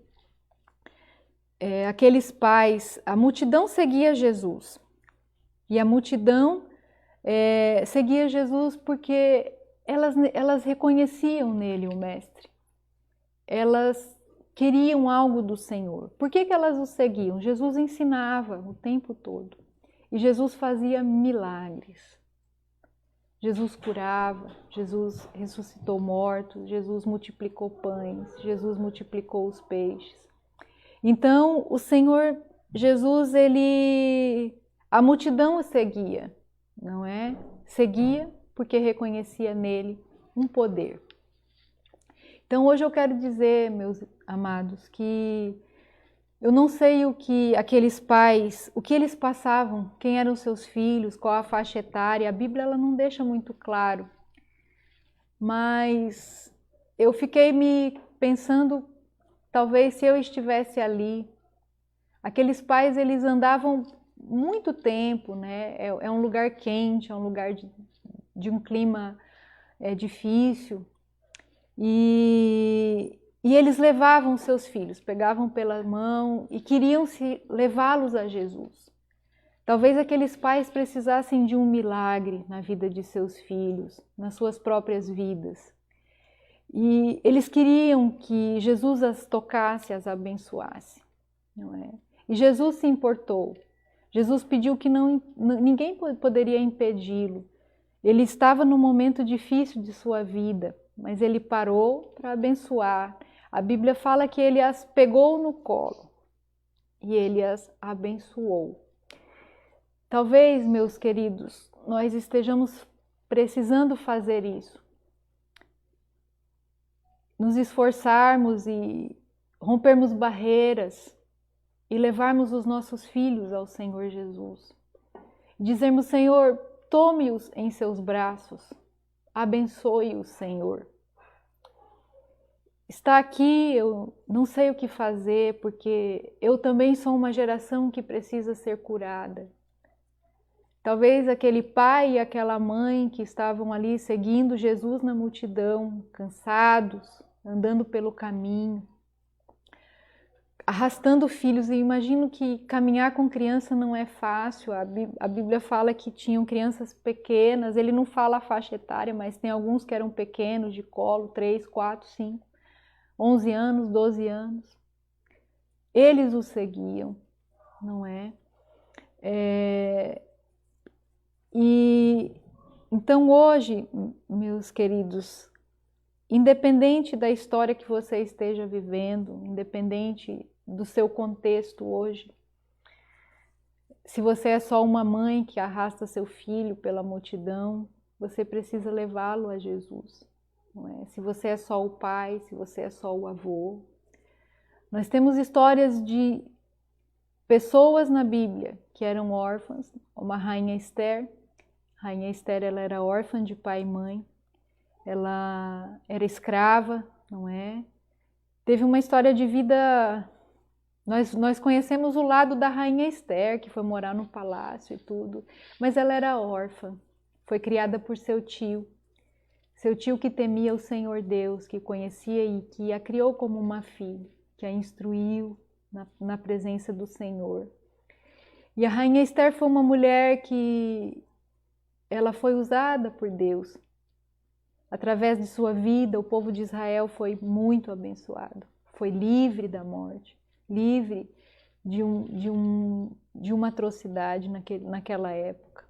aqueles pais, a multidão seguia Jesus. E a multidão seguia Jesus porque elas reconheciam nele o Mestre. Elas queriam algo do Senhor. Por que elas o seguiam? Jesus ensinava o tempo todo. E Jesus fazia milagres. Jesus curava, Jesus ressuscitou mortos, Jesus multiplicou pães, Jesus multiplicou os peixes. Então, o Senhor Jesus, a multidão o seguia, não é? Seguia porque reconhecia nele um poder. Então, hoje eu quero dizer, meus amados, que eu não sei o que aqueles pais, o que eles passavam, quem eram seus filhos, qual a faixa etária, a Bíblia ela não deixa muito claro. Mas eu fiquei me pensando, talvez se eu estivesse ali, aqueles pais eles andavam muito tempo, né? É um lugar quente, é um lugar de um clima difícil. E E eles levavam seus filhos, pegavam pela mão e queriam levá-los a Jesus. Talvez aqueles pais precisassem de um milagre na vida de seus filhos, nas suas próprias vidas. E eles queriam que Jesus as tocasse, as abençoasse, não é? E Jesus se importou. Jesus pediu que ninguém poderia impedi-lo. Ele estava num momento difícil de sua vida, mas ele parou para abençoar. A Bíblia fala que ele as pegou no colo e ele as abençoou. Talvez, meus queridos, nós estejamos precisando fazer isso. Nos esforçarmos e rompermos barreiras e levarmos os nossos filhos ao Senhor Jesus. Dizermos, Senhor, tome-os em seus braços, abençoe-os, Senhor. Está aqui, eu não sei o que fazer, porque eu também sou uma geração que precisa ser curada. Talvez aquele pai e aquela mãe que estavam ali seguindo Jesus na multidão, cansados, andando pelo caminho, arrastando filhos. E imagino que caminhar com criança não é fácil. A Bíblia fala que tinham crianças pequenas, ele não fala a faixa etária, mas tem alguns que eram pequenos, de colo, 3, 4, 5, 11 anos, 12 anos. Eles o seguiam, não é? E então hoje, meus queridos, independente da história que você esteja vivendo, independente do seu contexto hoje, se você é só uma mãe que arrasta seu filho pela multidão, você precisa levá-lo a Jesus, não é? Se você é só o pai, se você é só o avô. Nós temos histórias de pessoas na Bíblia que eram órfãs, como a rainha Esther. A rainha Esther, ela era órfã de pai e mãe, ela era escrava, não é? Teve uma história de vida, nós conhecemos o lado da rainha Esther, que foi morar no palácio e tudo, mas ela era órfã, foi criada por seu tio que temia o Senhor Deus, que conhecia e que a criou como uma filha, que a instruiu na presença do Senhor. E a rainha Esther foi uma mulher que ela foi usada por Deus. Através de sua vida, o povo de Israel foi muito abençoado. Foi livre da morte, livre de uma atrocidade naquela época.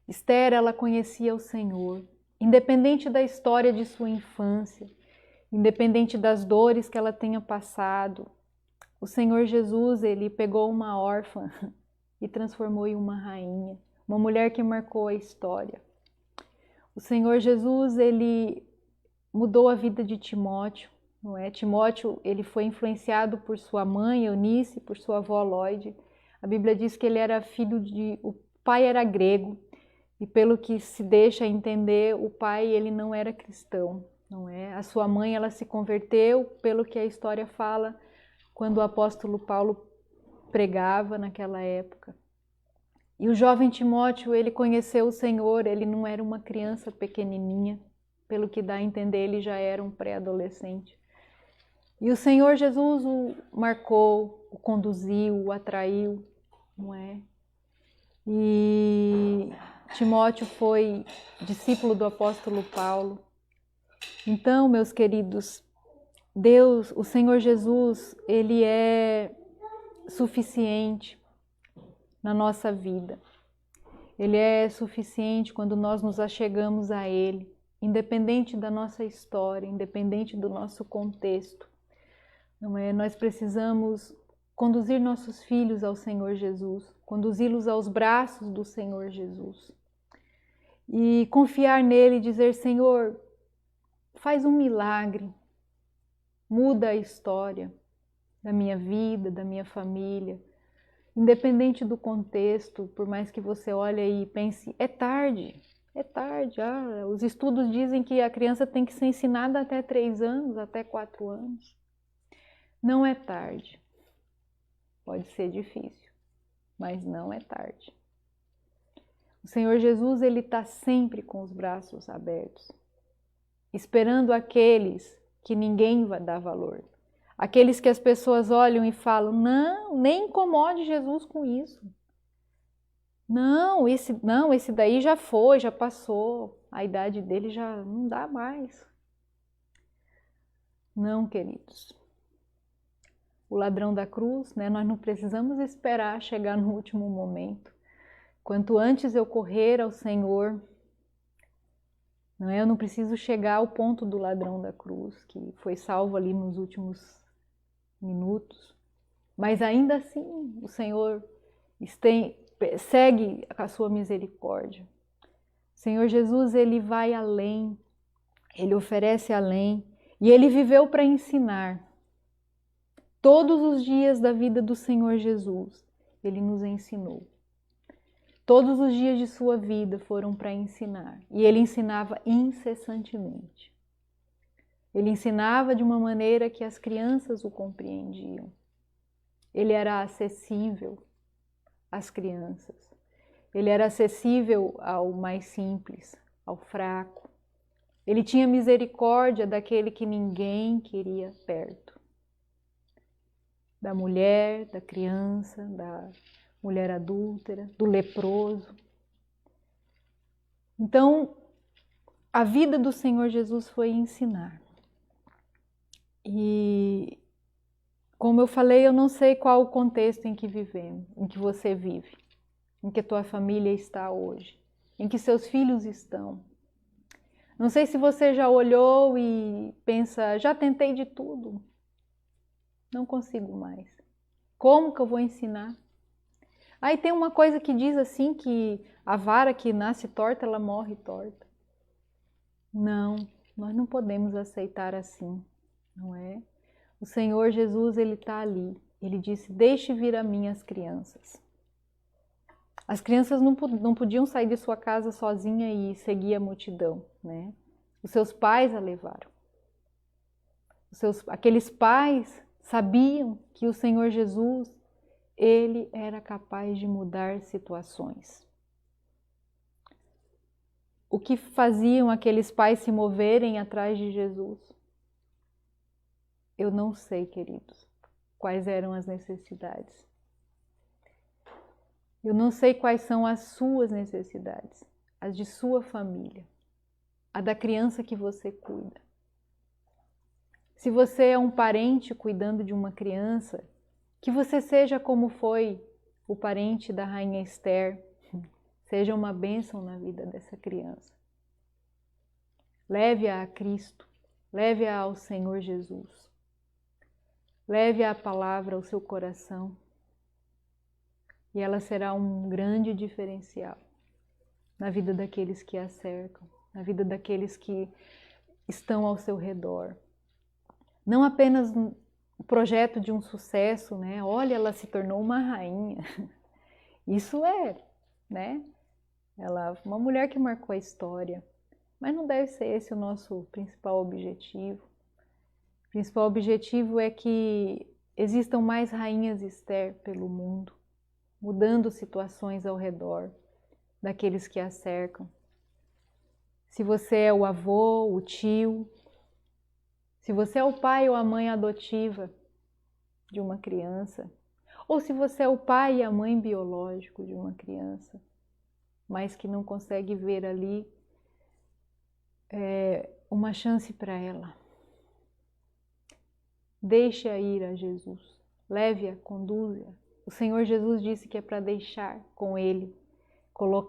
Esther, ela conhecia o Senhor, independente da história de sua infância, independente das dores que ela tenha passado. O Senhor Jesus, ele pegou uma órfã e transformou em uma rainha. Uma mulher que marcou a história. O Senhor Jesus, ele mudou a vida de Timóteo, não é? Timóteo, ele foi influenciado por sua mãe, Eunice, por sua avó Lóide. A Bíblia diz que ele era filho o pai era grego, e pelo que se deixa entender, o pai, ele não era cristão, não é? A sua mãe, ela se converteu, pelo que a história fala, quando o apóstolo Paulo pregava naquela época. E o jovem Timóteo, ele conheceu o Senhor, ele não era uma criança pequenininha, pelo que dá a entender, ele já era um pré-adolescente. E o Senhor Jesus o marcou, o conduziu, o atraiu, não é? E Timóteo foi discípulo do apóstolo Paulo. Então, meus queridos, Deus, o Senhor Jesus, ele é suficiente na nossa vida. Ele é suficiente quando nós nos achegamos a Ele, independente da nossa história, independente do nosso contexto. Não é? Nós precisamos conduzir nossos filhos ao Senhor Jesus, conduzi-los aos braços do Senhor Jesus. E confiar nele e dizer, Senhor, faz um milagre, muda a história da minha vida, da minha família. Independente do contexto, por mais que você olhe e pense, é tarde. Os estudos dizem que a criança tem que ser ensinada até 3 anos, até 4 anos. Não é tarde. Pode ser difícil, mas não é tarde. O Senhor Jesus, ele está sempre com os braços abertos, esperando aqueles que ninguém vai dar valor. Aqueles que as pessoas olham e falam, não, nem incomode Jesus com isso. Não, esse daí já foi, já passou, a idade dele já não dá mais. Não, queridos. O ladrão da cruz, né, nós não precisamos esperar chegar no último momento. Quanto antes eu correr ao Senhor, não é? Eu não preciso chegar ao ponto do ladrão da cruz, que foi salvo ali nos últimos minutos. Mas ainda assim, o Senhor segue a sua misericórdia. O Senhor Jesus, ele vai além, ele oferece além, e ele viveu para ensinar. Todos os dias da vida do Senhor Jesus, ele nos ensinou. Todos os dias de sua vida foram para ensinar. E ele ensinava incessantemente. Ele ensinava de uma maneira que as crianças o compreendiam. Ele era acessível às crianças. Ele era acessível ao mais simples, ao fraco. Ele tinha misericórdia daquele que ninguém queria perto. Da mulher, da criança, da mulher adúltera, do leproso. Então, a vida do Senhor Jesus foi ensinar. E, como eu falei, eu não sei qual o contexto em que vivemos, em que você vive, em que a tua família está hoje, em que seus filhos estão. Não sei se você já olhou e pensa, já tentei de tudo, não consigo mais. Como que eu vou ensinar? Aí tem uma coisa que diz assim que a vara que nasce torta, ela morre torta. Não, nós não podemos aceitar assim, não é? O Senhor Jesus, ele está ali. Ele disse, deixe vir a mim as crianças. As crianças não podiam sair de sua casa sozinha e seguir a multidão, né? Os seus pais a levaram. Aqueles pais sabiam que o Senhor Jesus, ele era capaz de mudar situações. O que faziam aqueles pais se moverem atrás de Jesus? Eu não sei, queridos, quais eram as necessidades. Eu não sei quais são as suas necessidades, as de sua família, a da criança que você cuida. Se você é um parente cuidando de uma criança, que você seja como foi o parente da rainha Esther, seja uma bênção na vida dessa criança. Leve-a a Cristo, leve-a ao Senhor Jesus. Leve a palavra ao seu coração e ela será um grande diferencial na vida daqueles que a cercam, na vida daqueles que estão ao seu redor. Não apenas o projeto de um sucesso, né? Olha, ela se tornou uma rainha. Isso é, né? Ela, uma mulher que marcou a história. Mas não deve ser esse o nosso principal objetivo. O principal objetivo é que existam mais rainhas Esther pelo mundo, mudando situações ao redor daqueles que a cercam. Se você é o avô, o tio, se você é o pai ou a mãe adotiva de uma criança, ou se você é o pai e a mãe biológico de uma criança, mas que não consegue ver ali uma chance para ela. Deixe-a ir a Jesus, leve-a, conduza-a. O Senhor Jesus disse que é para deixar com Ele,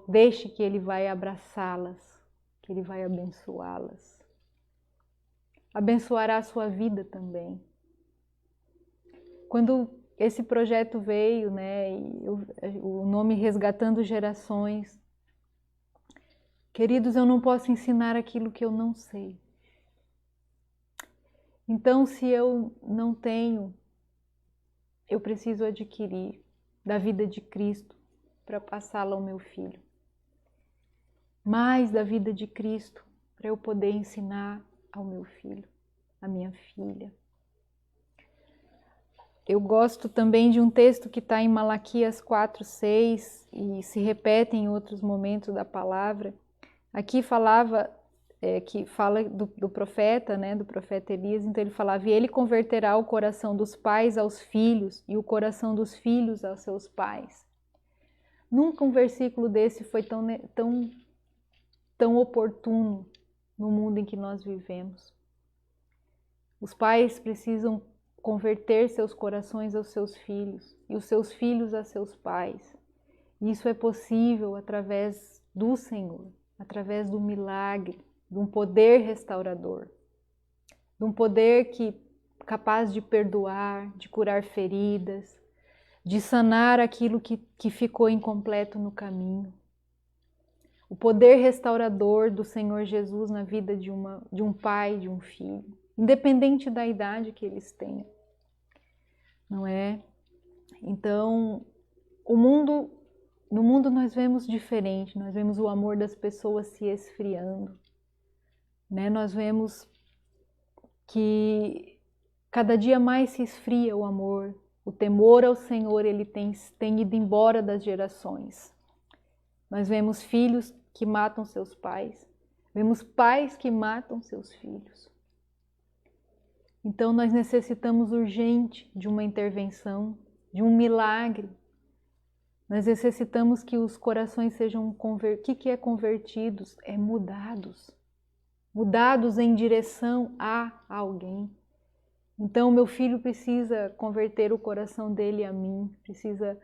deixe que Ele vai abraçá-las, que Ele vai abençoá-las. Abençoará a sua vida também. Quando esse projeto veio, né, o nome Resgatando Gerações, queridos, eu não posso ensinar aquilo que eu não sei. Então, se eu não tenho, eu preciso adquirir da vida de Cristo para passá-la ao meu filho. Mais da vida de Cristo para eu poder ensinar ao meu filho, à minha filha. Eu gosto também de um texto que está em Malaquias 4:6 e se repete em outros momentos da palavra. Aqui falava que fala do profeta, né, do profeta Elias. Então ele falava: e ele converterá o coração dos pais aos filhos e o coração dos filhos aos seus pais. Nunca um versículo desse foi tão oportuno no mundo em que nós vivemos. Os pais precisam converter seus corações aos seus filhos e os seus filhos a seus pais. Isso é possível através do Senhor, através do milagre, de um poder restaurador, de um poder capaz de perdoar, de curar feridas, de sanar aquilo que ficou incompleto no caminho. O poder restaurador do Senhor Jesus na vida de um pai, de um filho, independente da idade que eles tenham, não é? Então, no mundo nós vemos diferente, nós vemos o amor das pessoas se esfriando, né? Nós vemos que cada dia mais se esfria o amor, o temor ao Senhor, ele tem ido embora das gerações. Nós vemos filhos que matam seus pais, vemos pais que matam seus filhos. Então nós necessitamos urgente de uma intervenção, de um milagre. Nós necessitamos que os corações sejam convertidos. O que é convertidos? É mudados. Mudados em direção a alguém. Então meu filho precisa converter o coração dele a mim, precisa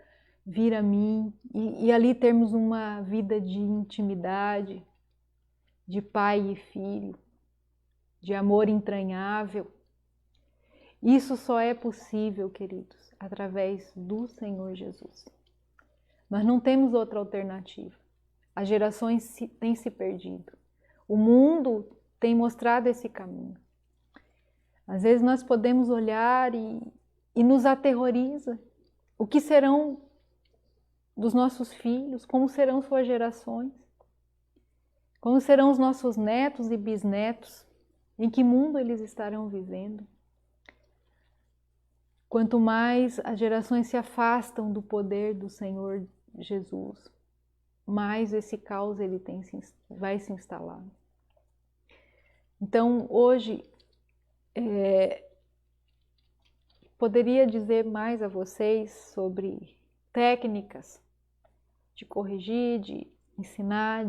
vir a mim e ali termos uma vida de intimidade, de pai e filho, de amor entranhável. Isso só é possível, queridos, através do Senhor Jesus. Nós não temos outra alternativa. As gerações têm se perdido. O mundo tem mostrado esse caminho. Às vezes nós podemos olhar e nos aterroriza. O que serão dos nossos filhos? Como serão suas gerações? Como serão os nossos netos e bisnetos? Em que mundo eles estarão vivendo? Quanto mais as gerações se afastam do poder do Senhor Jesus, mais esse caos vai se instalar. Então, hoje, poderia dizer mais a vocês sobre técnicas de corrigir, de ensinar,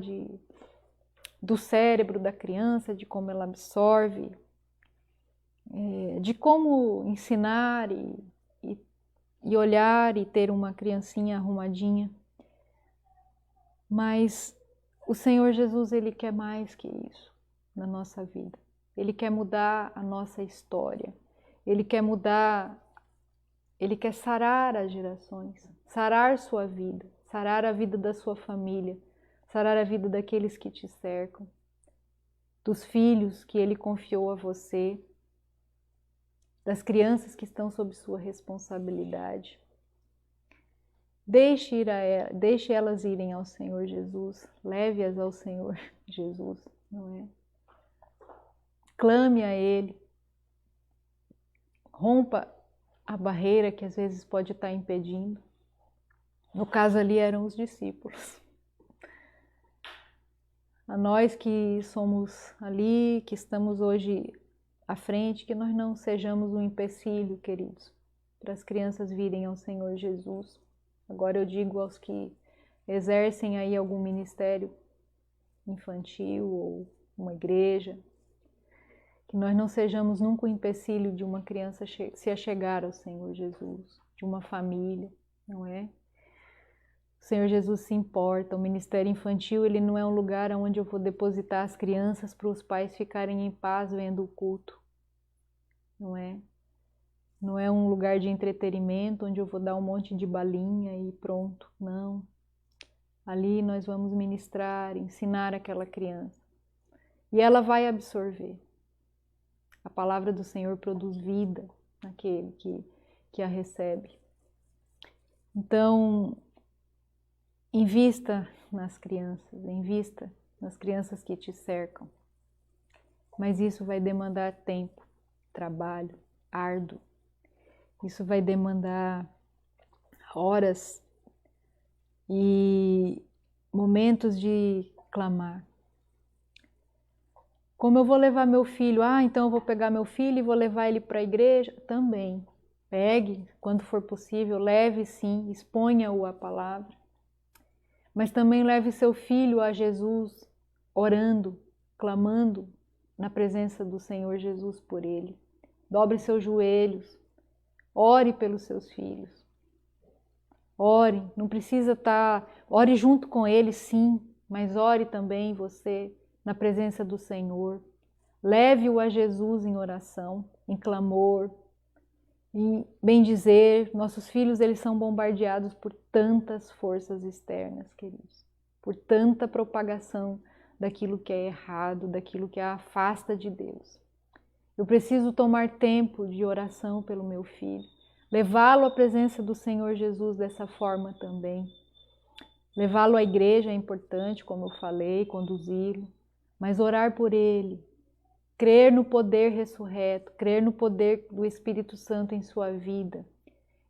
do cérebro da criança, de como ela absorve, de como ensinar e olhar e ter uma criancinha arrumadinha. Mas o Senhor Jesus, Ele quer mais que isso na nossa vida. Ele quer mudar a nossa história. Ele quer Ele quer sarar as gerações, sarar sua vida, sarar a vida da sua família, sarar a vida daqueles que te cercam, dos filhos que Ele confiou a você, das crianças que estão sob sua responsabilidade. Deixe elas irem ao Senhor Jesus, leve-as ao Senhor Jesus, não é? Clame a Ele, rompa a barreira que às vezes pode estar impedindo. No caso ali eram os discípulos. A nós que somos ali, que estamos hoje à frente, que nós não sejamos um empecilho, queridos, para as crianças virem ao Senhor Jesus. Agora eu digo aos que exercem aí algum ministério infantil ou uma igreja, que nós não sejamos nunca um empecilho de uma criança se achegar ao Senhor Jesus, de uma família, não é? O Senhor Jesus se importa. O ministério infantil, ele não é um lugar onde eu vou depositar as crianças para os pais ficarem em paz vendo o culto, não é? Não é um lugar de entretenimento onde eu vou dar um monte de balinha e pronto, não. Ali nós vamos ministrar, ensinar aquela criança e ela vai absorver. A palavra do Senhor produz vida naquele que a recebe. Então, invista nas crianças que te cercam. Mas isso vai demandar tempo, trabalho, árduo. Isso vai demandar horas e momentos de clamar. Como eu vou levar meu filho? Então eu vou pegar meu filho e vou levar ele para a igreja? Também. Pegue, quando for possível, leve sim, exponha-o à palavra. Mas também leve seu filho a Jesus, orando, clamando na presença do Senhor Jesus por ele. Dobre seus joelhos, ore pelos seus filhos. Ore, não precisa estar... Ore junto com ele, sim, mas ore também você na presença do Senhor. Leve-o a Jesus em oração, em clamor, em bendizer. Nossos filhos, eles são bombardeados por tantas forças externas, queridos. Por tanta propagação daquilo que é errado, daquilo que a afasta de Deus. Eu preciso tomar tempo de oração pelo meu filho. Levá-lo à presença do Senhor Jesus dessa forma também. Levá-lo à igreja é importante, como eu falei, conduzi-lo. Mas orar por ele, crer no poder ressurreto, crer no poder do Espírito Santo em sua vida.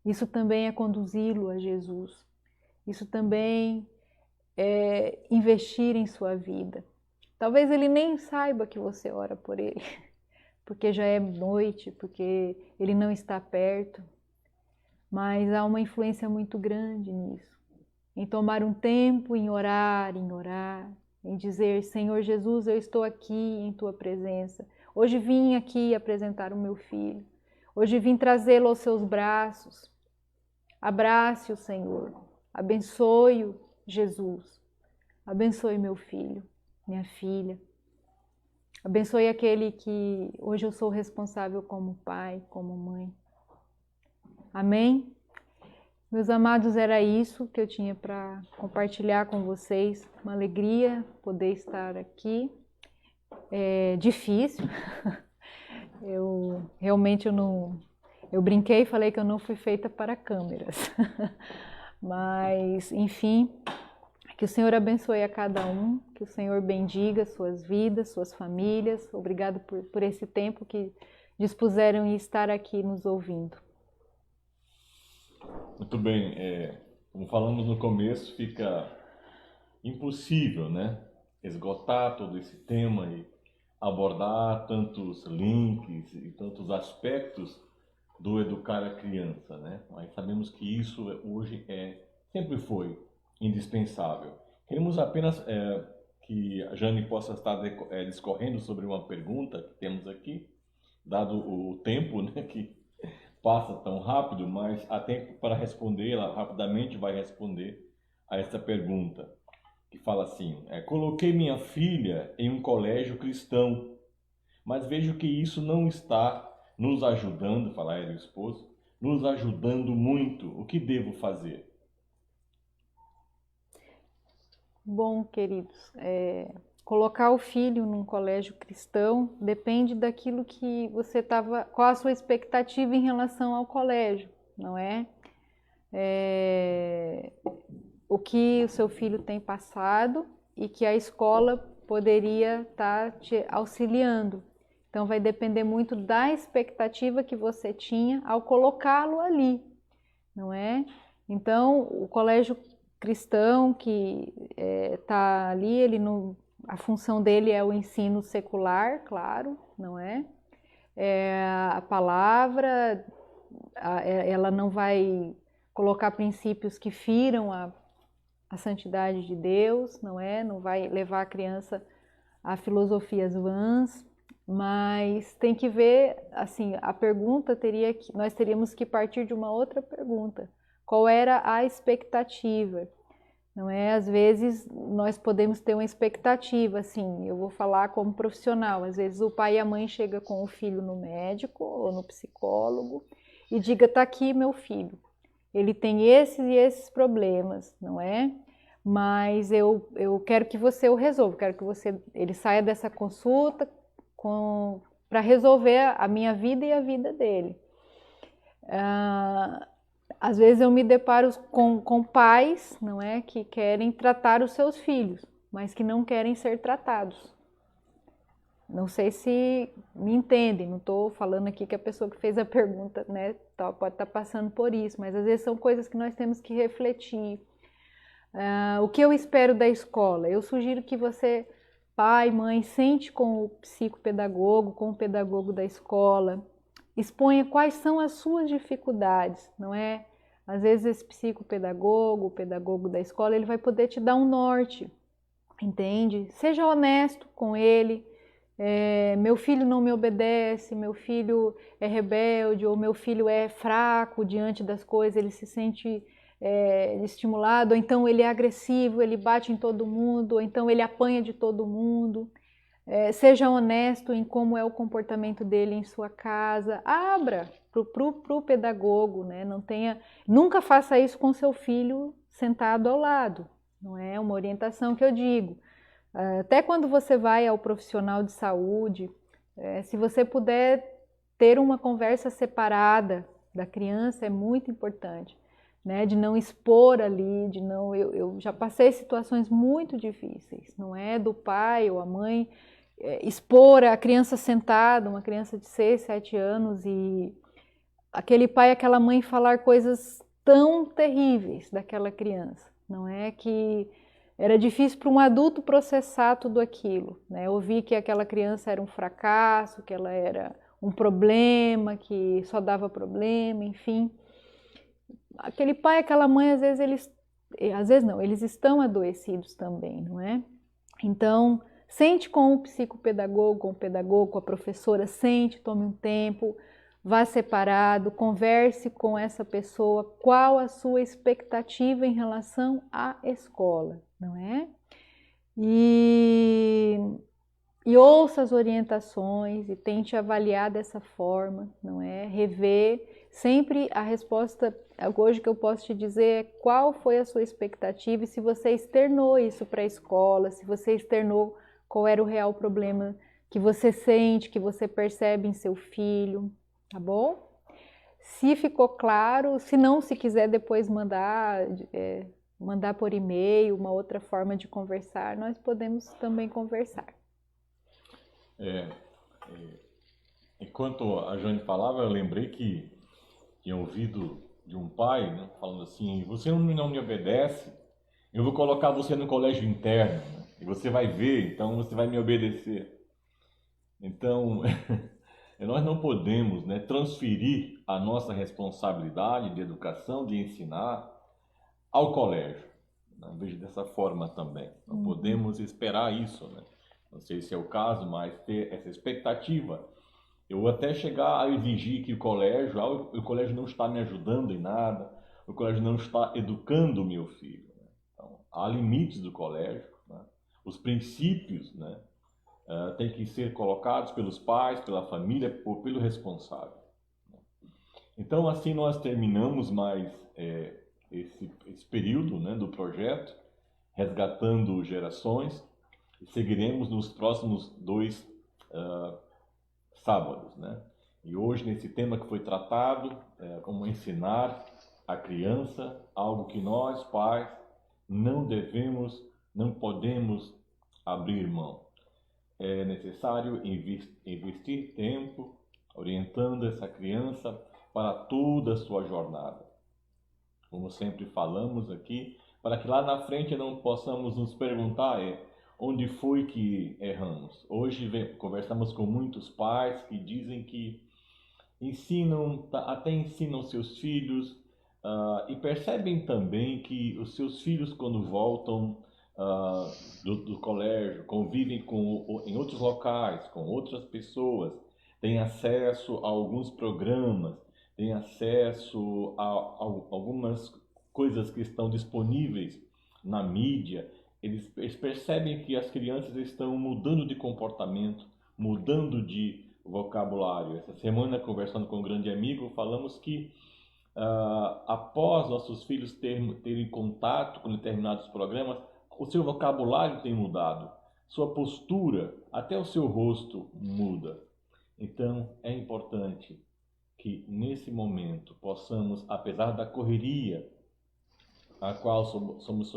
Isso também é conduzi-lo a Jesus. Isso também é investir em sua vida. Talvez ele nem saiba que você ora por ele, porque já é noite, porque ele não está perto. Mas há uma influência muito grande nisso. Em tomar um tempo, em orar, em dizer, Senhor Jesus, eu estou aqui em Tua presença. Hoje vim aqui apresentar o meu filho. Hoje vim trazê-lo aos seus braços. Abrace o Senhor. Abençoe-o, Jesus. Abençoe meu filho, minha filha. Abençoe aquele que hoje eu sou responsável como pai, como mãe. Amém? Meus amados, era isso que eu tinha para compartilhar com vocês. Uma alegria poder estar aqui. É difícil. Eu brinquei e falei que eu não fui feita para câmeras. Mas, enfim, que o Senhor abençoe a cada um, que o Senhor bendiga suas vidas, suas famílias. Obrigado por esse tempo que dispuseram em estar aqui nos ouvindo. Muito bem, como falamos no começo, fica impossível, né, esgotar todo esse tema e abordar tantos links e tantos aspectos do educar a criança, né? Mas sabemos que isso hoje sempre foi indispensável. Queremos apenas que a Jane possa estar discorrendo sobre uma pergunta que temos aqui, dado o tempo, né, que passa tão rápido, mas há tempo para responder. Ela rapidamente vai responder a essa pergunta, que fala assim: coloquei minha filha em um colégio cristão, mas vejo que isso não está nos ajudando, falar ele, o esposo, nos ajudando muito. O que devo fazer? Bom, queridos, colocar o filho num colégio cristão depende daquilo que você estava, qual a sua expectativa em relação ao colégio, não é? O que o seu filho tem passado e que a escola poderia estar te auxiliando. Então vai depender muito da expectativa que você tinha ao colocá-lo ali, não é? Então o colégio cristão que está ali, a função dele é o ensino secular, claro, não é? A palavra, ela não vai colocar princípios que firam a santidade de Deus, não é? Não vai levar a criança a filosofias vãs, mas tem que ver, assim, a pergunta nós teríamos que partir de uma outra pergunta. Qual era a expectativa? Não é? Às vezes nós podemos ter uma expectativa, assim, eu vou falar como profissional, às vezes o pai e a mãe chegam com o filho no médico ou no psicólogo e diga, tá aqui meu filho, ele tem esses e esses problemas, não é? Mas eu quero que você o resolva, quero que ele saia dessa consulta para resolver a minha vida e a vida dele. Às vezes eu me deparo com pais, não é, que querem tratar os seus filhos, mas que não querem ser tratados. Não sei se me entendem, não estou falando aqui que a pessoa que fez a pergunta, né, pode estar passando por isso, mas às vezes são coisas que nós temos que refletir. O que eu espero da escola? Eu sugiro que você pai, mãe, sente com o psicopedagogo, com o pedagogo da escola, exponha quais são as suas dificuldades, não é? Às vezes esse psicopedagogo, o pedagogo da escola, ele vai poder te dar um norte, entende? Seja honesto com ele. Meu filho não me obedece, meu filho é rebelde, ou meu filho é fraco diante das coisas, ele se sente estimulado, ou então ele é agressivo, ele bate em todo mundo, ou então ele apanha de todo mundo. Seja honesto em como é o comportamento dele em sua casa, abra pro pedagogo, né? Nunca faça isso com seu filho sentado ao lado, não é uma orientação que eu digo. Até quando você vai ao profissional de saúde, se você puder ter uma conversa separada da criança, é muito importante, né? De não expor ali, eu já passei situações muito difíceis, não é? Do pai ou a mãe expor a criança sentada, uma criança de 6, 7 anos, e aquele pai, aquela mãe falar coisas tão terríveis daquela criança, não é? Que era difícil para um adulto processar tudo aquilo, né? Ouvir que aquela criança era um fracasso, que ela era um problema, que só dava problema, enfim. Aquele pai, aquela mãe, às vezes eles estão adoecidos também, não é? Então, sente com o psicopedagogo, com o pedagogo, com a professora, sente, tome um tempo, vá separado, converse com essa pessoa, qual a sua expectativa em relação à escola, não é? E ouça as orientações e tente avaliar dessa forma, não é? Rever, sempre a resposta hoje que eu posso te dizer é qual foi a sua expectativa e se você externou isso para a escola, se você externou qual era o real problema que você sente, que você percebe em seu filho, tá bom? Se ficou claro, se não, se quiser depois mandar por e-mail, uma outra forma de conversar, nós podemos também conversar. Enquanto a Jane falava, eu lembrei que tinha ouvido de um pai, né, falando assim: você não me obedece, eu vou colocar você no colégio interno, né, e você vai ver, então você vai me obedecer. Então, nós não podemos, né, transferir a nossa responsabilidade de educação, de ensinar, ao colégio. Não vejo dessa forma também. Não podemos esperar isso, né? Não sei se é o caso, mas ter essa expectativa. Eu até chegar a exigir que o colégio não está me ajudando em nada, o colégio não está educando o meu filho, né? Então, há limites do colégio, né? Os princípios, né, têm que ser colocados pelos pais, pela família ou pelo responsável. Então, assim nós terminamos mais esse período, né, do projeto, Resgatando Gerações, e seguiremos nos próximos 2 sábados, né? E hoje, nesse tema que foi tratado, como ensinar a criança algo que nós, pais, não podemos abrir mão. É necessário investir tempo orientando essa criança para toda a sua jornada. Como sempre falamos aqui, para que lá na frente não possamos nos perguntar onde foi que erramos. Hoje conversamos com muitos pais que dizem que até ensinam seus filhos e percebem também que os seus filhos, quando voltam do colégio, convivem em outros locais, com outras pessoas, têm acesso a alguns programas, têm acesso a algumas coisas que estão disponíveis na mídia. Eles percebem que as crianças estão mudando de comportamento, mudando de vocabulário. Essa semana, conversando com um grande amigo, falamos que após nossos filhos terem contato com determinados programas, o seu vocabulário tem mudado, sua postura, até o seu rosto muda. Então, é importante que nesse momento possamos, apesar da correria a qual somos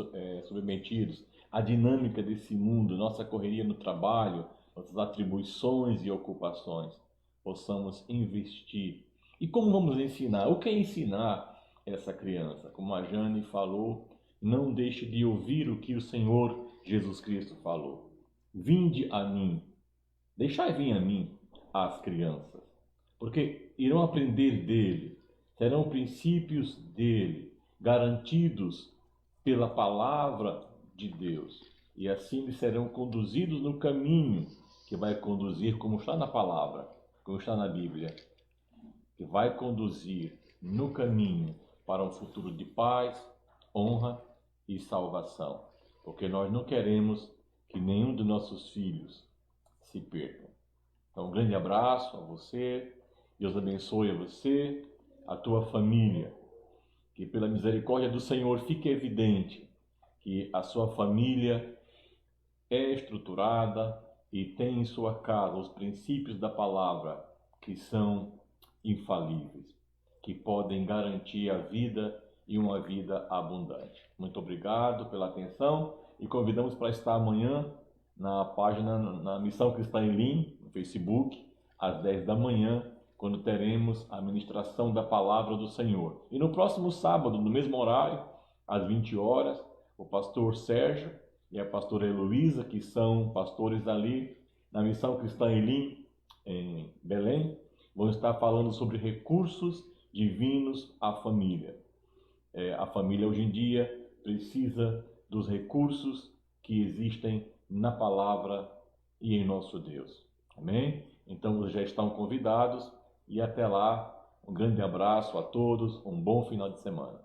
submetidos, a dinâmica desse mundo, nossa correria no trabalho, nossas atribuições e ocupações, possamos investir. E como vamos ensinar? O que é ensinar essa criança? Como a Jane falou, não deixe de ouvir o que o Senhor Jesus Cristo falou. Vinde a mim, deixai vir a mim as crianças, porque irão aprender dele, serão princípios dele, garantidos pela palavra de Deus, e assim serão conduzidos no caminho que vai conduzir, como está na palavra, como está na Bíblia, que vai conduzir no caminho para um futuro de paz, honra e salvação, porque nós não queremos que nenhum dos nossos filhos se percam. Então, um grande abraço a você, Deus abençoe a você, a tua família, que pela misericórdia do Senhor fique evidente que a sua família é estruturada e tem em sua casa os princípios da palavra que são infalíveis, que podem garantir a vida e uma vida abundante. Muito obrigado pela atenção e convidamos para estar amanhã na página, na Missão Cristã Elim, no Facebook, às 10 da manhã, quando teremos a ministração da palavra do Senhor. E no próximo sábado, no mesmo horário, às 20 horas, o pastor Sérgio e a pastora Heloísa, que são pastores ali na Missão Cristã Elim, em Belém, vão estar falando sobre recursos divinos à família. A família hoje em dia precisa dos recursos que existem na palavra e em nosso Deus. Amém? Então, vocês já estão convidados e até lá, um grande abraço a todos, um bom final de semana.